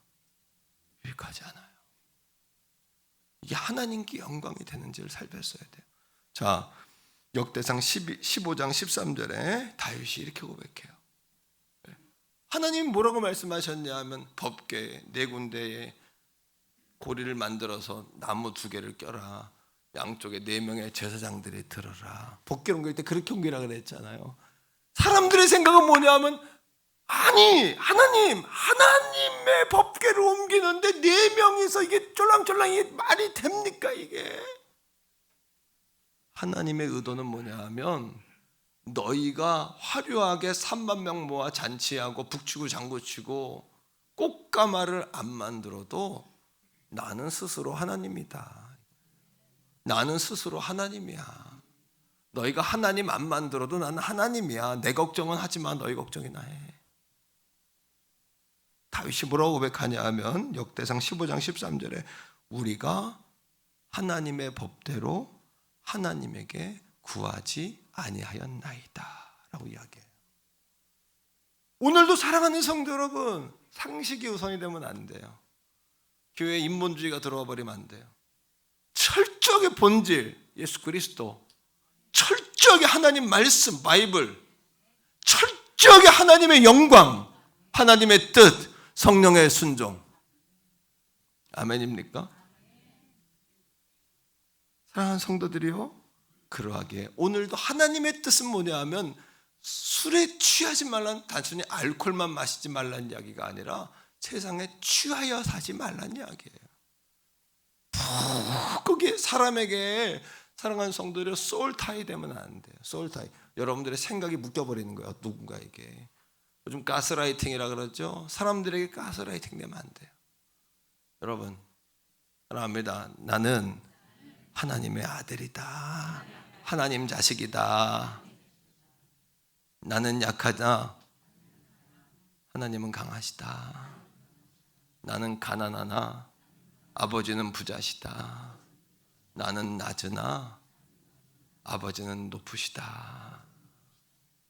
유익하지 않아요. 이게 하나님께 영광이 되는지를 살폈어야 돼요. 자, 역대상 15장 13절에 다윗이 이렇게 고백해요. 하나님이 뭐라고 말씀하셨냐 하면 법궤 4군데에 고리를 만들어서 나무 2개를 껴라. 양쪽에 4명의 제사장들이 들어라. 법궤를 옮길 때 그렇게 옮기라 그랬잖아요. 사람들의 생각은 뭐냐 하면 아니 하나님의 법궤를 옮기는데 4명이서 이게 쫄랑쫄랑 이게 말이 됩니까 이게? 하나님의 의도는 뭐냐 하면 너희가 화려하게 3만 명 모아 잔치하고 북치고 장구치고 꽃가마를 안 만들어도 나는 스스로 하나님이다. 나는 스스로 하나님이야. 너희가 하나님 안 만들어도 나는 하나님이야. 내 걱정은 하지 마. 너희 걱정이나 해. 다윗이 뭐라고 고백하냐 하면 역대상 15장 13절에 우리가 하나님의 법대로 하나님에게 구하지 아니하였나이다 라고 이야기해요. 오늘도 사랑하는 성도 여러분, 상식이 우선이 되면 안 돼요. 교회에 인본주의가 들어와 버리면 안 돼요. 철저하게 본질, 예수 그리스도, 철저하게 하나님 말씀, 바이블, 철저하게 하나님의 영광, 하나님의 뜻, 성령의 순종. 아멘입니까? 사랑하는 성도들이요, 그러하게 오늘도 하나님의 뜻은 뭐냐 하면 술에 취하지 말라는, 단순히 알코올만 마시지 말라는 이야기가 아니라 세상에 취하여 사지 말라는 이야기예요. 거기에 사람에게, 사랑하는 성도들이 소울타이 되면 안 돼요. 소울타이. 여러분들의 생각이 묶여버리는 거예요. 누군가에게. 요즘 가스라이팅이라 그러죠. 사람들에게 가스라이팅 되면 안 돼요. 여러분, 사랑합니다. 나는 하나님의 아들이다. 하나님 자식이다. 나는 약하다. 하나님은 강하시다. 나는 가난하나 아버지는 부자시다. 나는 낮으나 아버지는 높으시다.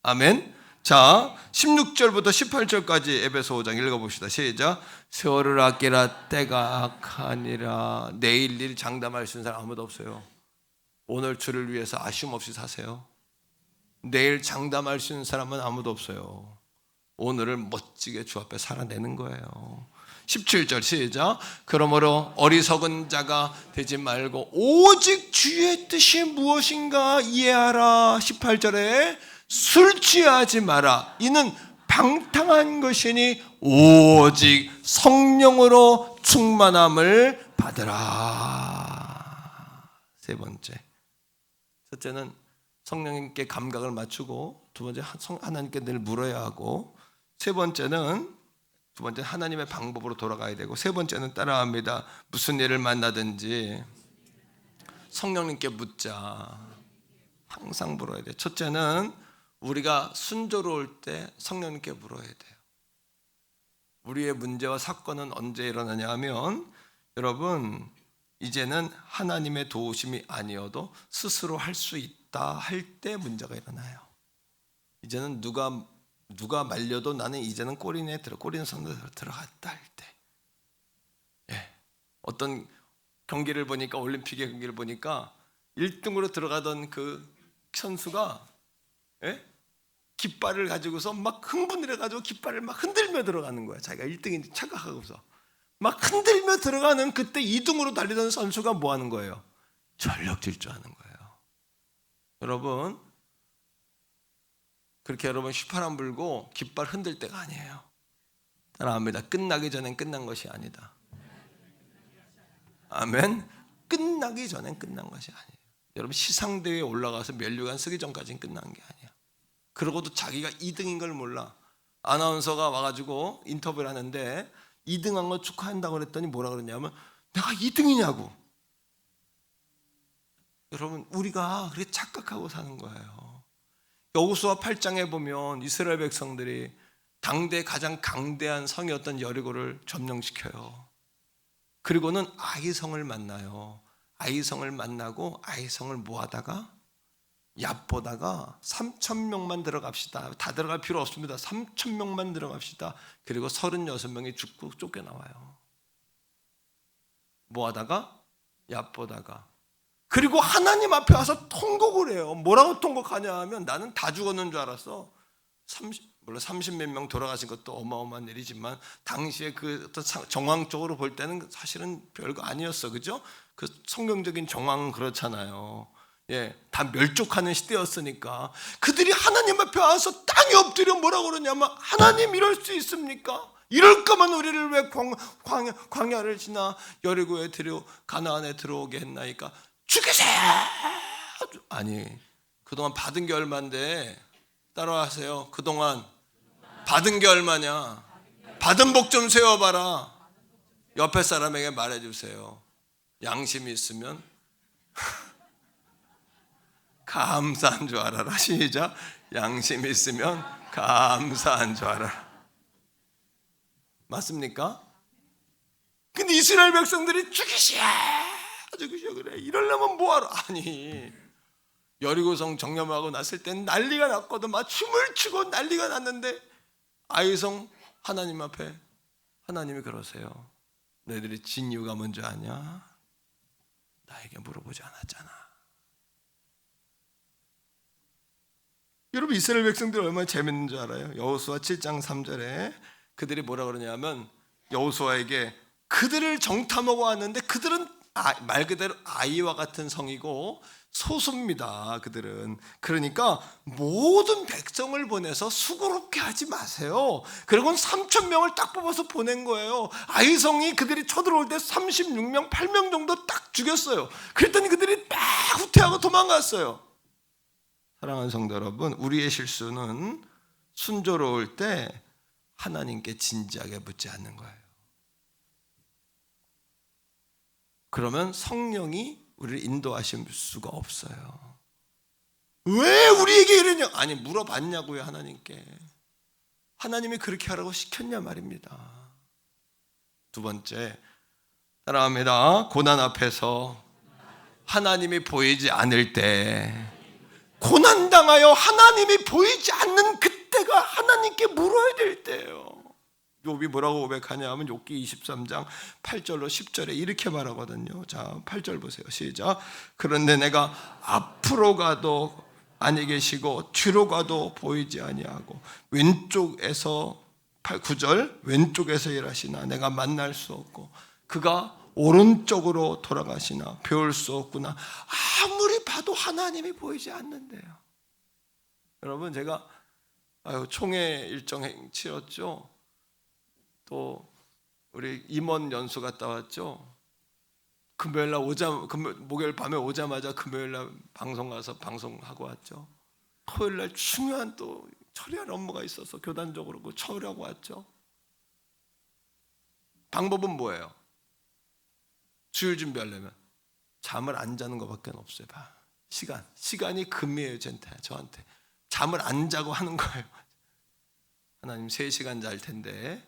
아멘. 자, 16절부터 18절까지 에베소 5장 읽어봅시다. 시작. 세월을 아끼라 때가 악하니라. 내일 일 장담할 수 있는 사람 아무도 없어요. 오늘 주를 위해서 아쉬움 없이 사세요. 내일 장담할 수 있는 사람은 아무도 없어요. 오늘을 멋지게 주 앞에 살아내는 거예요. 17절 시작. 그러므로 어리석은 자가 되지 말고 오직 주의 뜻이 무엇인가 이해하라. 18절에 술 취하지 마라. 이는 방탕한 것이니 오직 성령으로 충만함을 받으라. 세 번째, 첫째는 성령님께 감각을 맞추고, 두 번째 하나님께 늘 물어야 하고, 세 번째는 하나님의 방법으로 돌아가야 되고, 세 번째는 따라합니다. 무슨 일을 만나든지 성령님께 묻자. 항상 물어야 돼요. 첫째는 우리가 순조로울 때 성령님께 물어야 돼요. 우리의 문제와 사건은 언제 일어나냐 하면, 여러분, 이제는 하나님의 도우심이 아니어도 스스로 할 수 있다 할 때 문제가 일어나요. 이제는 누가 말려도 나는 이제는 꼬리는 선으로 들어갔다 할 때. 예. 어떤 경기를 보니까, 올림픽의 경기를 보니까 1등으로 들어가던 그 선수가, 예? 깃발을 가지고서 막 흥분을 해가지고 깃발을 막 흔들며 들어가는 거야. 자기가 1등인지 착각하고서 막 흔들며 들어가는, 그때 2등으로 달리던 선수가 뭐 하는 거예요? 전력 질주하는 거예요. 여러분, 그렇게 여러분 휘파람 불고 깃발 흔들 때가 아니에요. 따라합니다. 끝나기 전엔 끝난 것이 아니다. 아멘. 끝나기 전엔 끝난 것이 아니에요. 여러분, 시상대회에 올라가서 면류관 쓰기 전까지는 끝난 게 아니야. 그러고도 자기가 2등인 걸 몰라. 아나운서가 와가지고 인터뷰를 하는데 2등한 거 축하한다고 그랬더니 뭐라 그러냐면 내가 2등이냐고. 여러분 우리가 그렇게 착각하고 사는 거예요. 여호수아 8장에 보면 이스라엘 백성들이 당대 가장 강대한 성이었던 여리고를 점령시켜요. 그리고는 아이성을 만나요. 아이성을 만나고 아이성을 뭐하다가 얕보다가 3,000명만 들어갑시다. 다 들어갈 필요 없습니다. 3,000명만 들어갑시다. 그리고 36명이 죽고 쫓겨나와요. 뭐하다가 얕보다가. 그리고 하나님 앞에 와서 통곡을 해요. 뭐라고 통곡하냐 하면 나는 다 죽었는 줄 알았어. 물론 30몇 명 돌아가신 것도 어마어마한 일이지만 당시에 그 어떤 정황적으로 볼 때는 사실은 별거 아니었어. 그죠? 그 성경적인 정황은 그렇잖아요. 예, 다 멸족하는 시대였으니까 그들이 하나님 앞에 와서 땅에 엎드려 뭐라고 그러냐면 하나님 이럴 수 있습니까? 이럴 거면 우리를 왜 광야를 지나 여리고에 가나안에 들어오게 했나이까? 죽이세요! 아니 그동안 받은 게 얼만데 따라하세요. 그동안 받은 게 얼마냐? 받은 복 좀 세워봐라. 옆에 사람에게 말해주세요. 양심이 있으면 감사한 줄 알아라. 시작. 양심이 있으면 감사한 줄 알아라. 맞습니까? 근데 이스라엘 백성들이 죽이시오 그래. 이러려면 뭐하러. 아니 여리고성 정념하고 났을 땐 난리가 났거든. 막 춤을 추고 난리가 났는데 아이성 하나님 앞에 하나님이 그러세요. 너희들이 진 이유가 뭔지 아냐? 나에게 물어보지 않았잖아. 여러분 이스라엘 백성들 얼마나 재밌는 줄 알아요? 여호수아 7장 3절에 그들이 뭐라 그러냐면 여호수아에게 그들을 정탐하고 왔는데 그들은 말 그대로 아이와 같은 성이고 소수입니다. 그들은. 그러니까 모든 백성을 보내서 수고롭게 하지 마세요. 그리고는 3,000명을 딱 뽑아서 보낸 거예요. 아이성이 그들이 쳐들어올 때 36명, 8명 정도 딱 죽였어요. 그랬더니 그들이 딱 후퇴하고 도망갔어요. 사랑하는 성도 여러분, 우리의 실수는 순조로울 때 하나님께 진지하게 묻지 않는 거예요. 그러면 성령이 우리를 인도하실 수가 없어요. 왜 우리에게 이러냐? 아니 물어봤냐고요. 하나님께. 하나님이 그렇게 하라고 시켰냐 말입니다. 두 번째, 따라합니다. 고난 앞에서 하나님이 보이지 않을 때, 고난당하여 하나님이 보이지 않는 그때가 하나님께 물어야 될 때예요. 욥이 뭐라고 고백하냐 하면 욥기 23장 8절로 10절에 이렇게 말하거든요. 자, 8절 보세요. 시작. 그런데 내가 앞으로 가도 아니 계시고 뒤로 가도 보이지 아니하고 왼쪽에서 9절 왼쪽에서 일하시나 내가 만날 수 없고 그가 오른쪽으로 돌아가시나 배울 수 없구나. 아무리 봐도 하나님이 보이지 않는데요. 여러분 제가 총회 일정 치렀죠. 또 우리 임원 연수 갔다 왔죠. 금요일날 목요일 밤에 오자마자 금요일날 방송 가서 방송하고 왔죠. 토요일날 중요한 또 처리할 업무가 있어서 교단적으로 처리하고 왔죠. 방법은 뭐예요? 주일 준비하려면 잠을 안 자는 것밖에 없어요. 시간이 금이에요. 저한테 잠을 안 자고 하는 거예요. 하나님 3시간 잘 텐데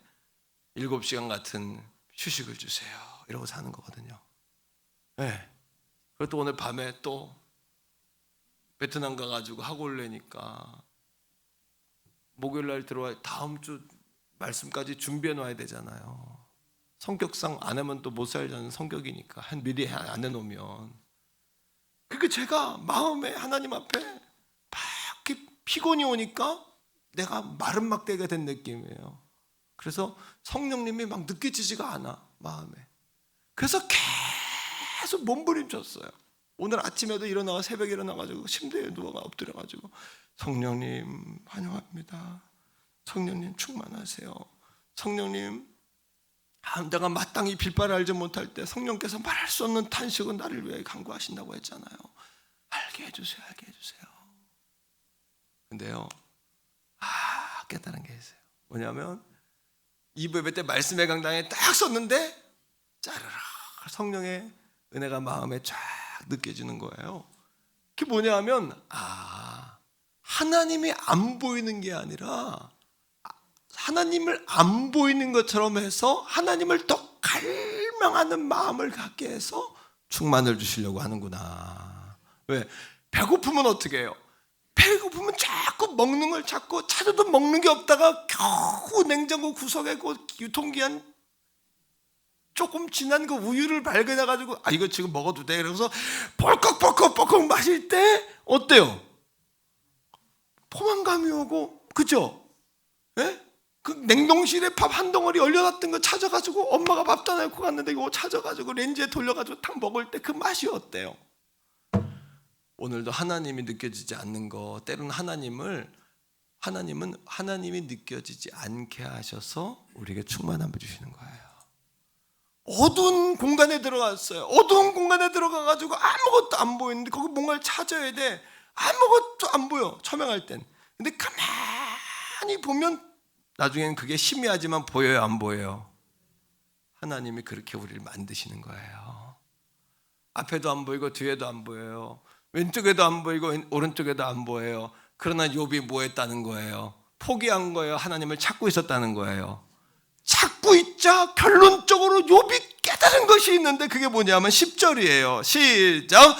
7시간 같은 휴식을 주세요. 이러고 사는 거거든요. 네. 그것도 오늘 밤에 또 베트남 가가지고 하고 올래니까 목요일날 들어와 다음 주 말씀까지 준비해 놔야 되잖아요. 성격상 안 하면 또 못 살자는 성격이니까 미리 안 해놓으면. 그러니까 제가 마음에 하나님 앞에 막 피곤이 오니까 내가 마른 막대기가 된 느낌이에요. 그래서 성령님이 막 느껴지지가 않아 마음에. 그래서 계속 몸부림쳤어요. 오늘 아침에도 일어나가 새벽에 일어나가지고 침대에 누워가 엎드려가지고 성령님 환영합니다. 성령님 충만하세요. 성령님 내가 마땅히 빌바를 알지 못할 때 성령께서 말할 수 없는 탄식은 나를 위해 간구하신다고 했잖아요. 알게 해주세요. 알게 해주세요. 근데요 깨달은 게 있어요. 뭐냐면 이부 예배 때 말씀의 강당에 딱 섰는데 짜르르 성령의 은혜가 마음에 쫙 느껴지는 거예요. 그게 뭐냐면 하나님이 안 보이는 게 아니라 하나님을 안 보이는 것처럼 해서 하나님을 더 갈망하는 마음을 갖게 해서 충만을 주시려고 하는구나. 왜? 배고프면 어떻게 해요? 배고프면 자꾸 먹는 걸 찾고 찾아도 먹는 게 없다가 겨우 냉장고 구석에 그 유통기한 조금 지난 그 우유를 발견해가지고 이거 지금 먹어도 돼. 그래서 벌컥 마실 때 어때요? 포만감이 오고, 그죠? 예? 그 냉동실에 밥 한 덩어리 얼려놨던 거 찾아가지고 엄마가 밥도 안 해놓고 갔는데 이거 찾아가지고 렌즈에 돌려가지고 탁 먹을 때 그 맛이 어때요? 오늘도 하나님이 느껴지지 않는 거, 때로는 하나님은 하나님이 느껴지지 않게 하셔서 우리에게 충만함을 주시는 거예요. 어두운 공간에 들어갔어요. 어두운 공간에 들어가가지고 아무것도 안 보이는데 거기 뭔가를 찾아야 돼. 아무것도 안 보여, 처명할 땐. 근데 가만히 보면 나중엔 그게 희미하지만 보여요, 안 보여요? 하나님이 그렇게 우리를 만드시는 거예요. 앞에도 안 보이고 뒤에도 안 보여요. 왼쪽에도 안 보이고 오른쪽에도 안 보여요. 그러나 욥이 뭐 했다는 거예요? 포기한 거예요? 하나님을 찾고 있었다는 거예요? 찾고 있자 결론적으로 욥이 깨달은 것이 있는데 그게 뭐냐면 10절이에요. 시작.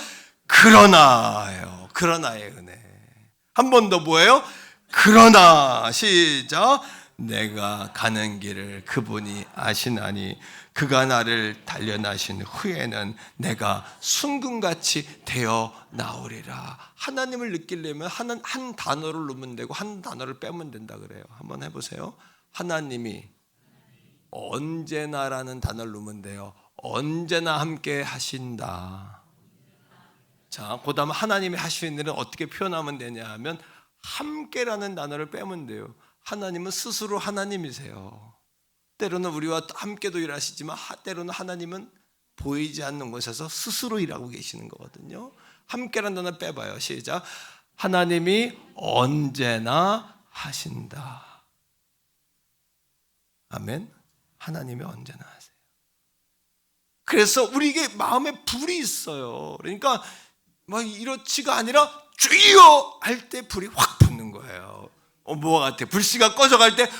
그러나예요. 그러나의 은혜. 한 번 더 뭐예요? 그러나. 시작. 내가 가는 길을 그분이 아시나니 그가 나를 단련하신 후에는 내가 순금같이 되어 나오리라. 하나님을 느끼려면 한 단어를 넣으면 되고 한 단어를 빼면 된다 그래요. 한번 해보세요. 하나님이 언제나라는 단어를 넣으면 돼요. 언제나 함께 하신다. 자, 그 다음 하나님이 하시는 일은 어떻게 표현하면 되냐 하면 함께라는 단어를 빼면 돼요. 하나님은 스스로 하나님이세요. 때로는 우리와 함께도 일하시지만 때로는 하나님은 보이지 않는 곳에서 스스로 일하고 계시는 거거든요. 함께라는 단어 빼봐요. 시작. 하나님이 언제나 하신다. 아멘. 하나님이 언제나 하세요. 그래서 우리에게 마음에 불이 있어요. 그러니까 막 이렇지가 아니라 주여 할 때 불이 확 붙는 거예요. 뭐가 같아? 불씨가 꺼져갈 때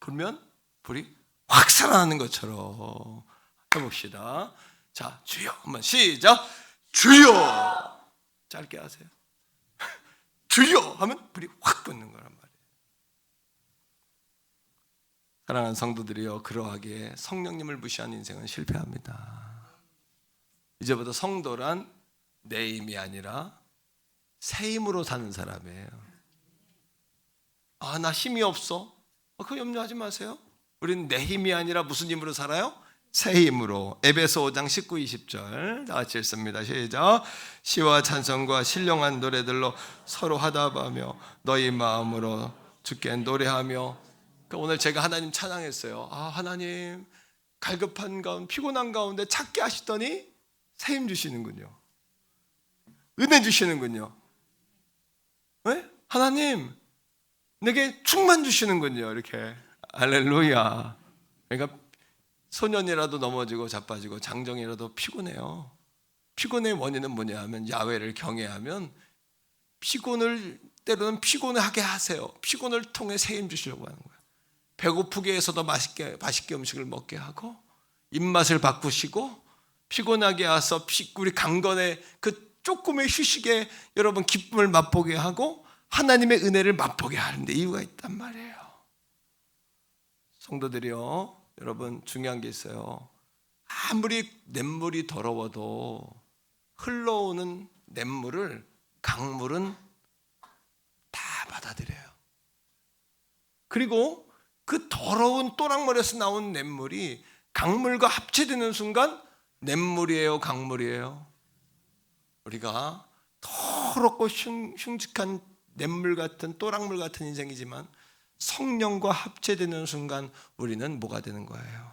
불면 불이 확 살아나는 것처럼 해봅시다. 자, 주여 한번 시작. 주여. 짧게 하세요. 주여 하면 불이 확 붙는 거란 말이에요. 사랑하는 성도들이여, 그러하기에 성령님을 무시한 인생은 실패합니다. 이제부터 성도란 내 힘이 아니라 새 힘으로 사는 사람이에요. 나 힘이 없어. 그거 염려하지 마세요. 우리는 내 힘이 아니라 무슨 힘으로 살아요? 새 힘으로. 에베소 5장 19, 20절 다 같이 읽습니다. 시작. 시와 찬송과 신령한 노래들로 서로 화답하며 너희 마음으로 주께 노래하며. 오늘 제가 하나님 찬양했어요. 하나님 갈급한 가운데 피곤한 가운데 찾게 하시더니 새 힘 주시는군요. 은혜 주시는군요. 네? 하나님 내게 충만 주시는군요. 이렇게 할렐루야. 그러니까 소년이라도 넘어지고 자빠지고 장정이라도 피곤해요. 피곤의 원인은 뭐냐 하면 야훼를 경외하면 때로는 피곤하게 하세요. 피곤을 통해 새 힘 주시려고 하는 거예요. 배고프게 해서도 맛있게 음식을 먹게 하고 입맛을 바꾸시고 피곤하게 해서 우리 강건의 그 조금의 휴식에 여러분 기쁨을 맛보게 하고 하나님의 은혜를 맛보게 하는데 이유가 있단 말이에요. 성도들이요, 여러분 중요한 게 있어요. 아무리 냇물이 더러워도 흘러오는 냇물을 강물은 다 받아들여요. 그리고 그 더러운 또랑물에서 나온 냇물이 강물과 합체되는 순간 냇물이에요, 강물이에요? 우리가 더럽고 흉측한 냇물 같은 또랑물 같은 인생이지만 성령과 합체되는 순간 우리는 뭐가 되는 거예요?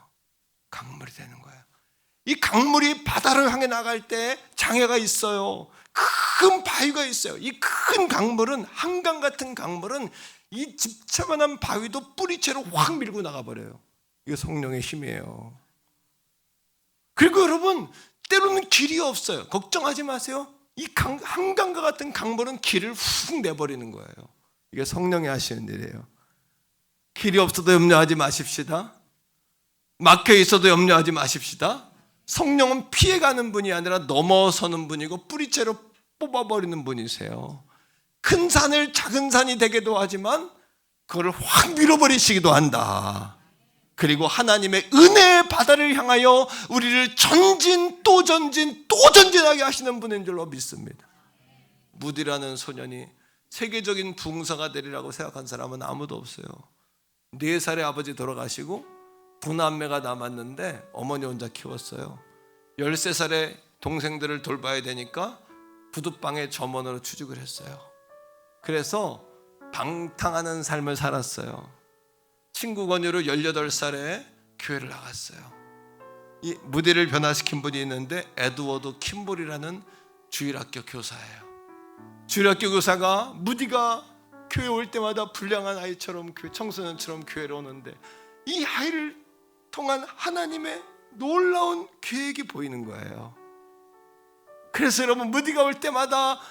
강물이 되는 거예요. 이 강물이 바다를 향해 나갈 때 장애가 있어요. 큰 바위가 있어요. 이 큰 강물은, 한강 같은 강물은 이 집차만한 바위도 뿌리채로 확 밀고 나가버려요. 이게 성령의 힘이에요. 그리고 여러분, 때로는 길이 없어요. 걱정하지 마세요. 이 한강과 같은 강물은 길을 훅 내버리는 거예요. 이게 성령이 하시는 일이에요. 길이 없어도 염려하지 마십시다. 막혀 있어도 염려하지 마십시다. 성령은 피해가는 분이 아니라 넘어서는 분이고 뿌리채로 뽑아버리는 분이세요. 큰 산을 작은 산이 되기도 하지만 그걸 확 밀어버리시기도 한다. 그리고 하나님의 은혜의 바다를 향하여 우리를 전진 또 전진 또 전진하게 하시는 분인 줄로 믿습니다. 무디라는 소년이 세계적인 부흥사가 되리라고 생각한 사람은 아무도 없어요. 4살에 아버지 돌아가시고 부남매가 남았는데 어머니 혼자 키웠어요. 13살에 동생들을 돌봐야 되니까 부둣방에 점원으로 취직을 했어요. 그래서 방탕하는 삶을 살았어요. 친구 권유로 18살에 교회를 나갔어요. 이 무디를 변화시킨 분이 있는데 에드워드 킴볼이라는 주일학교 교사예요. 주일학교 교사가 무디가 교회 올 때마다 불량한 아이처럼, 청소년처럼 교회를 오는데 이 아이를 통한 하나님의 놀라운 계획이 보이는 거예요. 그래서 여러분, 무디가 올 때마다 막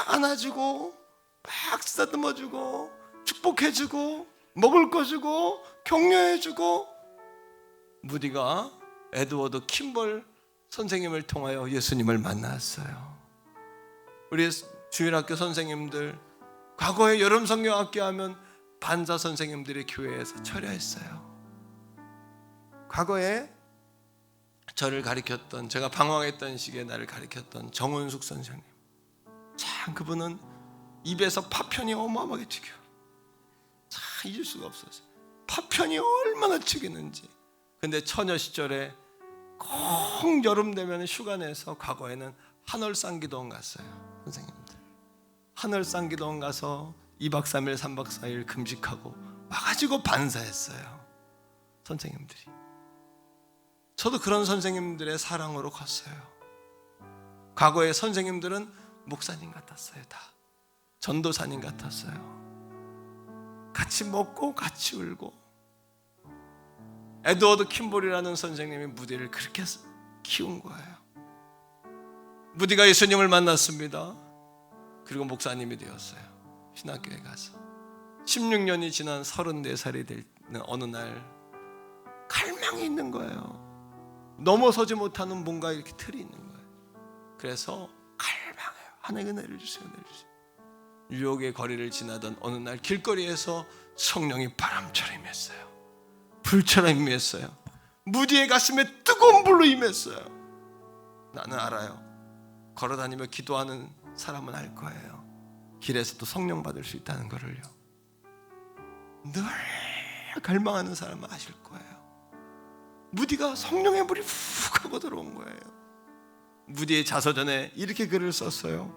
안아주고 막 쓰다듬어주고 축복해주고 먹을 거 주고 격려해주고, 무디가 에드워드 킴볼 선생님을 통하여 예수님을 만났어요. 우리 주일학교 선생님들, 과거에 여름 성경학교 하면 반사 선생님들이 교회에서 철야했어요. 과거에 저를 가르쳤던, 제가 방황했던 시기에 나를 가르쳤던 정은숙 선생님, 참 그분은 입에서 파편이 어마어마하게 튀겨요. 참 잊을 수가 없었어요. 파편이 얼마나 튀기는지. 근데 처녀 시절에 꼭 여름 되면 휴가 내서 과거에는 하늘상기도원 갔어요. 선생님들 하늘상기도원 가서 2박 3일 3박 4일 금식하고 와가지고 반사했어요. 선생님들이. 저도 그런 선생님들의 사랑으로 컸어요. 과거의 선생님들은 목사님 같았어요. 다 전도사님 같았어요. 같이 먹고 같이 울고. 에드워드 킴볼이라는 선생님이 무디를 그렇게 키운 거예요. 무디가 예수님을 만났습니다. 그리고 목사님이 되었어요. 신학교에 가서 16년이 지난 34살이 되는 어느 날 갈망이 있는 거예요. 넘어서지 못하는 뭔가 이렇게 틀이 있는 거예요. 그래서 갈망해요. 하나님 은혜를 주세요. 은혜를 주세요. 뉴욕의 거리를 지나던 어느 날 길거리에서 성령이 바람처럼 임했어요. 불처럼 임했어요. 무디의 가슴에 뜨거운 불로 임했어요. 나는 알아요. 걸어다니며 기도하는 사람은 알 거예요. 길에서도 성령 받을 수 있다는 것을요. 늘 갈망하는 사람은 아실 거예요. 무디가 성령의 불이 훅 하고 들어온 거예요. 무디의 자서전에 이렇게 글을 썼어요.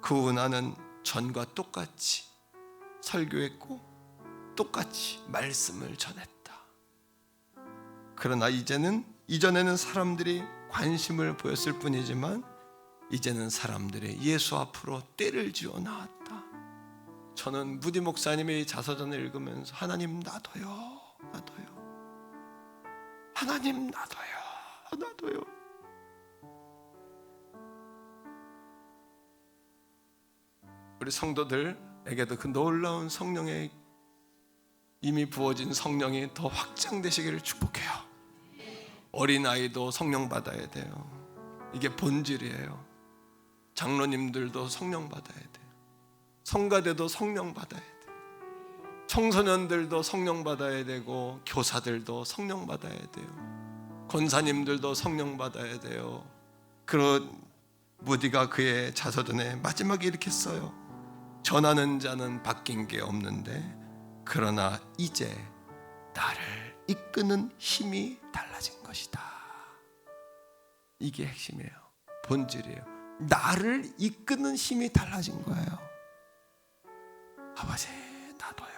그 후 나는 전과 똑같이 설교했고 똑같이 말씀을 전했다. 그러나 이전에는 사람들이 관심을 보였을 뿐이지만 이제는 사람들이 예수 앞으로 때를 지어 나왔다. 저는 무디 목사님의 자서전을 읽으면서 하나님 나도요. 하나님 나도요. 우리 성도들에게도 그 놀라운 성령의 이미 부어진 성령이 더 확장되시기를 축복해요. 어린아이도 성령 받아야 돼요. 이게 본질이에요. 장로님들도 성령 받아야 돼요. 성가대도 성령 받아야 돼요. 청소년들도 성령 받아야 되고 교사들도 성령 받아야 돼요. 권사님들도 성령 받아야 돼요. 그런 무디가 그의 자서전에 마지막에 이렇게 써요. 전하는 자는 바뀐 게 없는데 그러나 이제 나를 이끄는 힘이 달라진 것이다. 이게 핵심이에요. 본질이에요. 나를 이끄는 힘이 달라진 거예요. 아버지 나도요.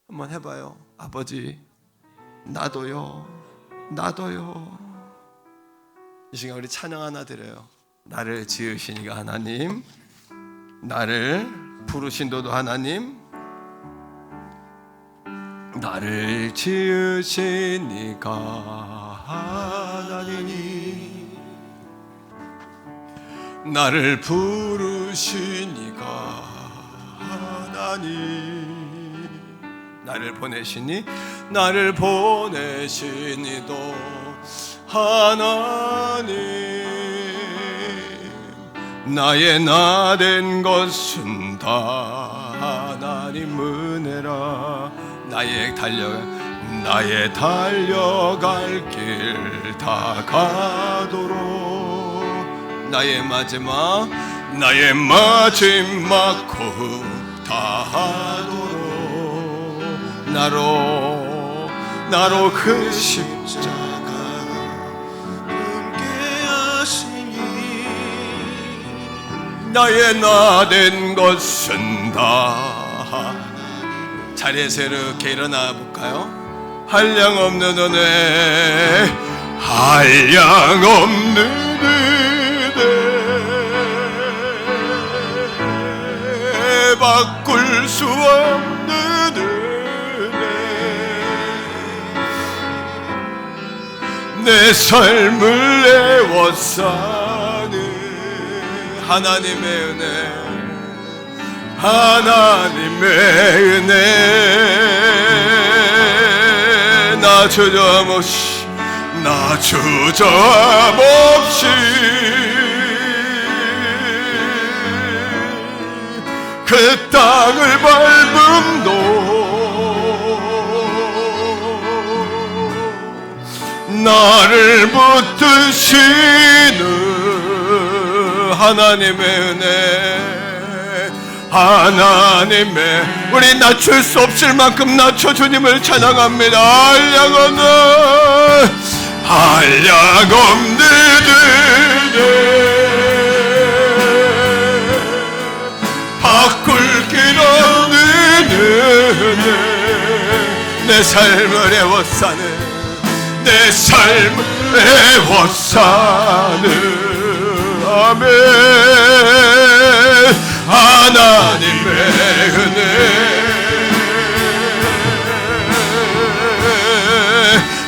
한번 해봐요. 아버지 나도요. 이 시간 우리 찬양 하나 드려요. 나를 지으시니가 하나님, 나를 부르신도도 하나님, 나를 지으시니가 하나님, 나를 부르시니가 하나님, 나를 보내시니, 나를 보내시니도 하나님, 나의 나 된 것은 다 하나님 은혜라. 나의 달려갈 길 다 가도록, 나의 마지막 호흡 다 하도록, 나로 그 십자가 함께 하시니, 나의 나 된 것은 다. 자리에서 이렇게 일어나 볼까요? 한량없는 은혜, 한량없는 은혜, 바꿀 수 없는 은혜, 내 삶을 애워싸는 하나님의 은혜, 하나님의 은혜, 나 주저없이 그 땅을 밟음도 나를 붙드시는 하나님의 은혜, 하나님의, 우리 낮출 수 없을 만큼 낮춰 주님을 찬양합니다. 한량없는 은혜, 바꿀 길 없는 은혜, 내 삶을 애워싸는, 내 삶을 애워싸는, 아멘, 하나님의 은혜,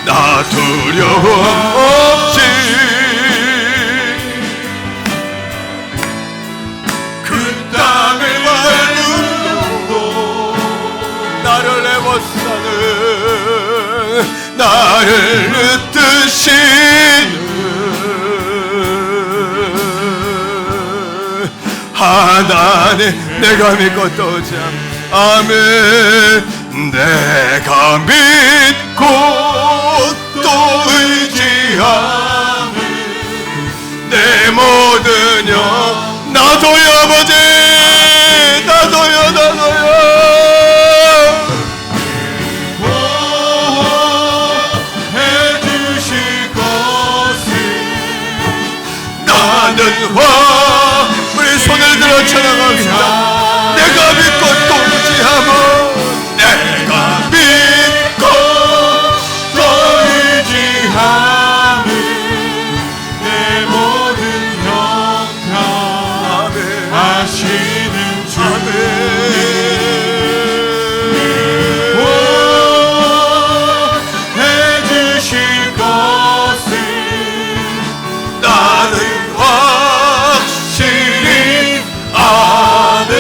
나 두려움 없이 그 땅을 밟음도 나를 애워싸는, 나를 뜻시는 하나님, 내가 믿고 또 참, 아멘, 내가 믿고 또 의지하는 내 모든 영, 나도요 아버지, 나도요 해주실 것을 나는 우리 손을 들어 찬양합니다. 내가 믿고 또 의지하며, 내가 믿고 또 의지하며 내 모든 형편 하시는 주, 해주실 것을 나는 확실히 아네.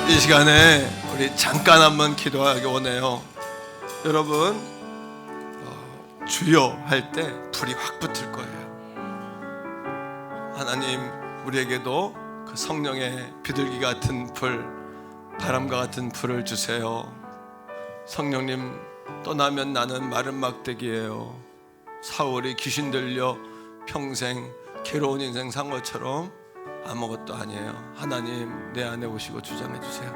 이 시간에 우리 잠깐 한번 기도하기 원해요. 여러분, 주여 할 때 불이 확 붙을 거예요. 하나님, 우리에게도 그 성령의 비둘기 같은 불, 바람과 같은 불을 주세요. 성령님, 떠나면 나는 마른 막대기예요. 사울이 귀신 들려 평생 괴로운 인생 산 것처럼 아무것도 아니에요. 하나님, 내 안에 오시고 주장해 주세요.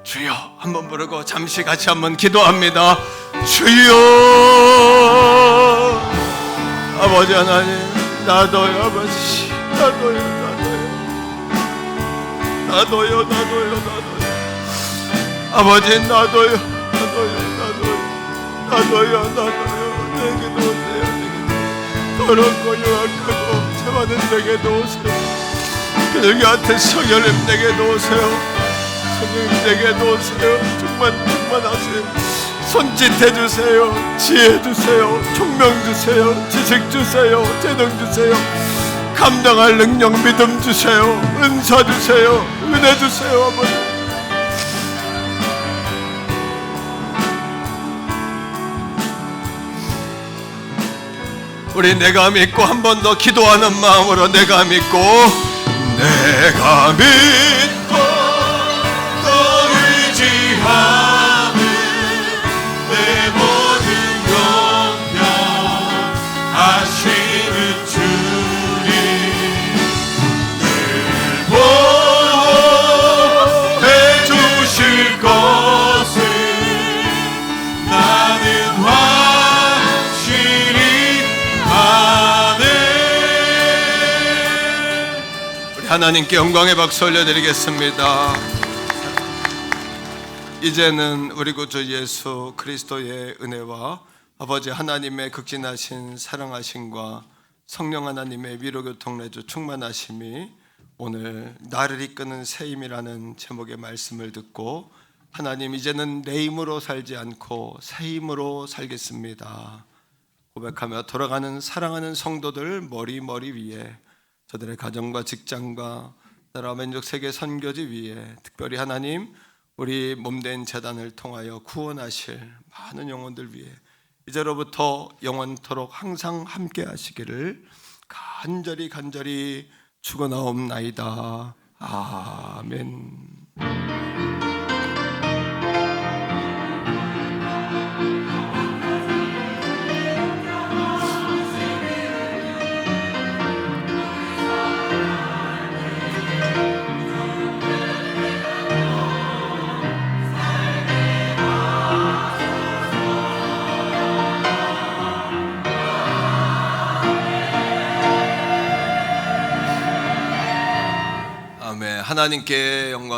주여 한번 부르고 잠시 같이 한번 기도합니다. 주여, 아버지 하나님, 나도요 아버지, 나도요 아버지, 나도요 내게 도우세요. 또 더럽고 유악하고 죄받은 내게 놓으세요. 그들한테 성령님 내게 놓으세요. 성령님 내게 놓으세요. 충만하세요. 손짓해 주세요. 지혜 주세요. 총명 주세요. 지식 주세요. 재능 주세요. 감당할 능력 믿음 주세요. 은사 주세요. 은혜 주세요. 아버지. 우리 내가 믿고 한 번 더 기도하는 마음으로 내가 믿고 또 의지하는 내 모든 용병 하시는 주님 늘 보호해 주실 것을 나는 확실히 우리 하나님께 영광의 박수 올려드리겠습니다. 이제는 우리 구주 예수 그리스도의 은혜와 아버지 하나님의 극진하신 사랑하심과 성령 하나님의 위로교통내주 충만하심이 오늘 나를 이끄는 새 힘이라는 제목의 말씀을 듣고 하나님 이제는 내 힘으로 살지 않고 새 힘으로 살겠습니다 고백하며 돌아가는 사랑하는 성도들 머리 위에 저들의 가정과 직장과 나라 민족 세계 선교지 위에 특별히 하나님 우리 몸된 재단을 통하여 구원하실 많은 영혼들 위해 이제로부터 영원토록 항상 함께 하시기를 간절히 축원하옵나이다. 아멘. 하나님께 영광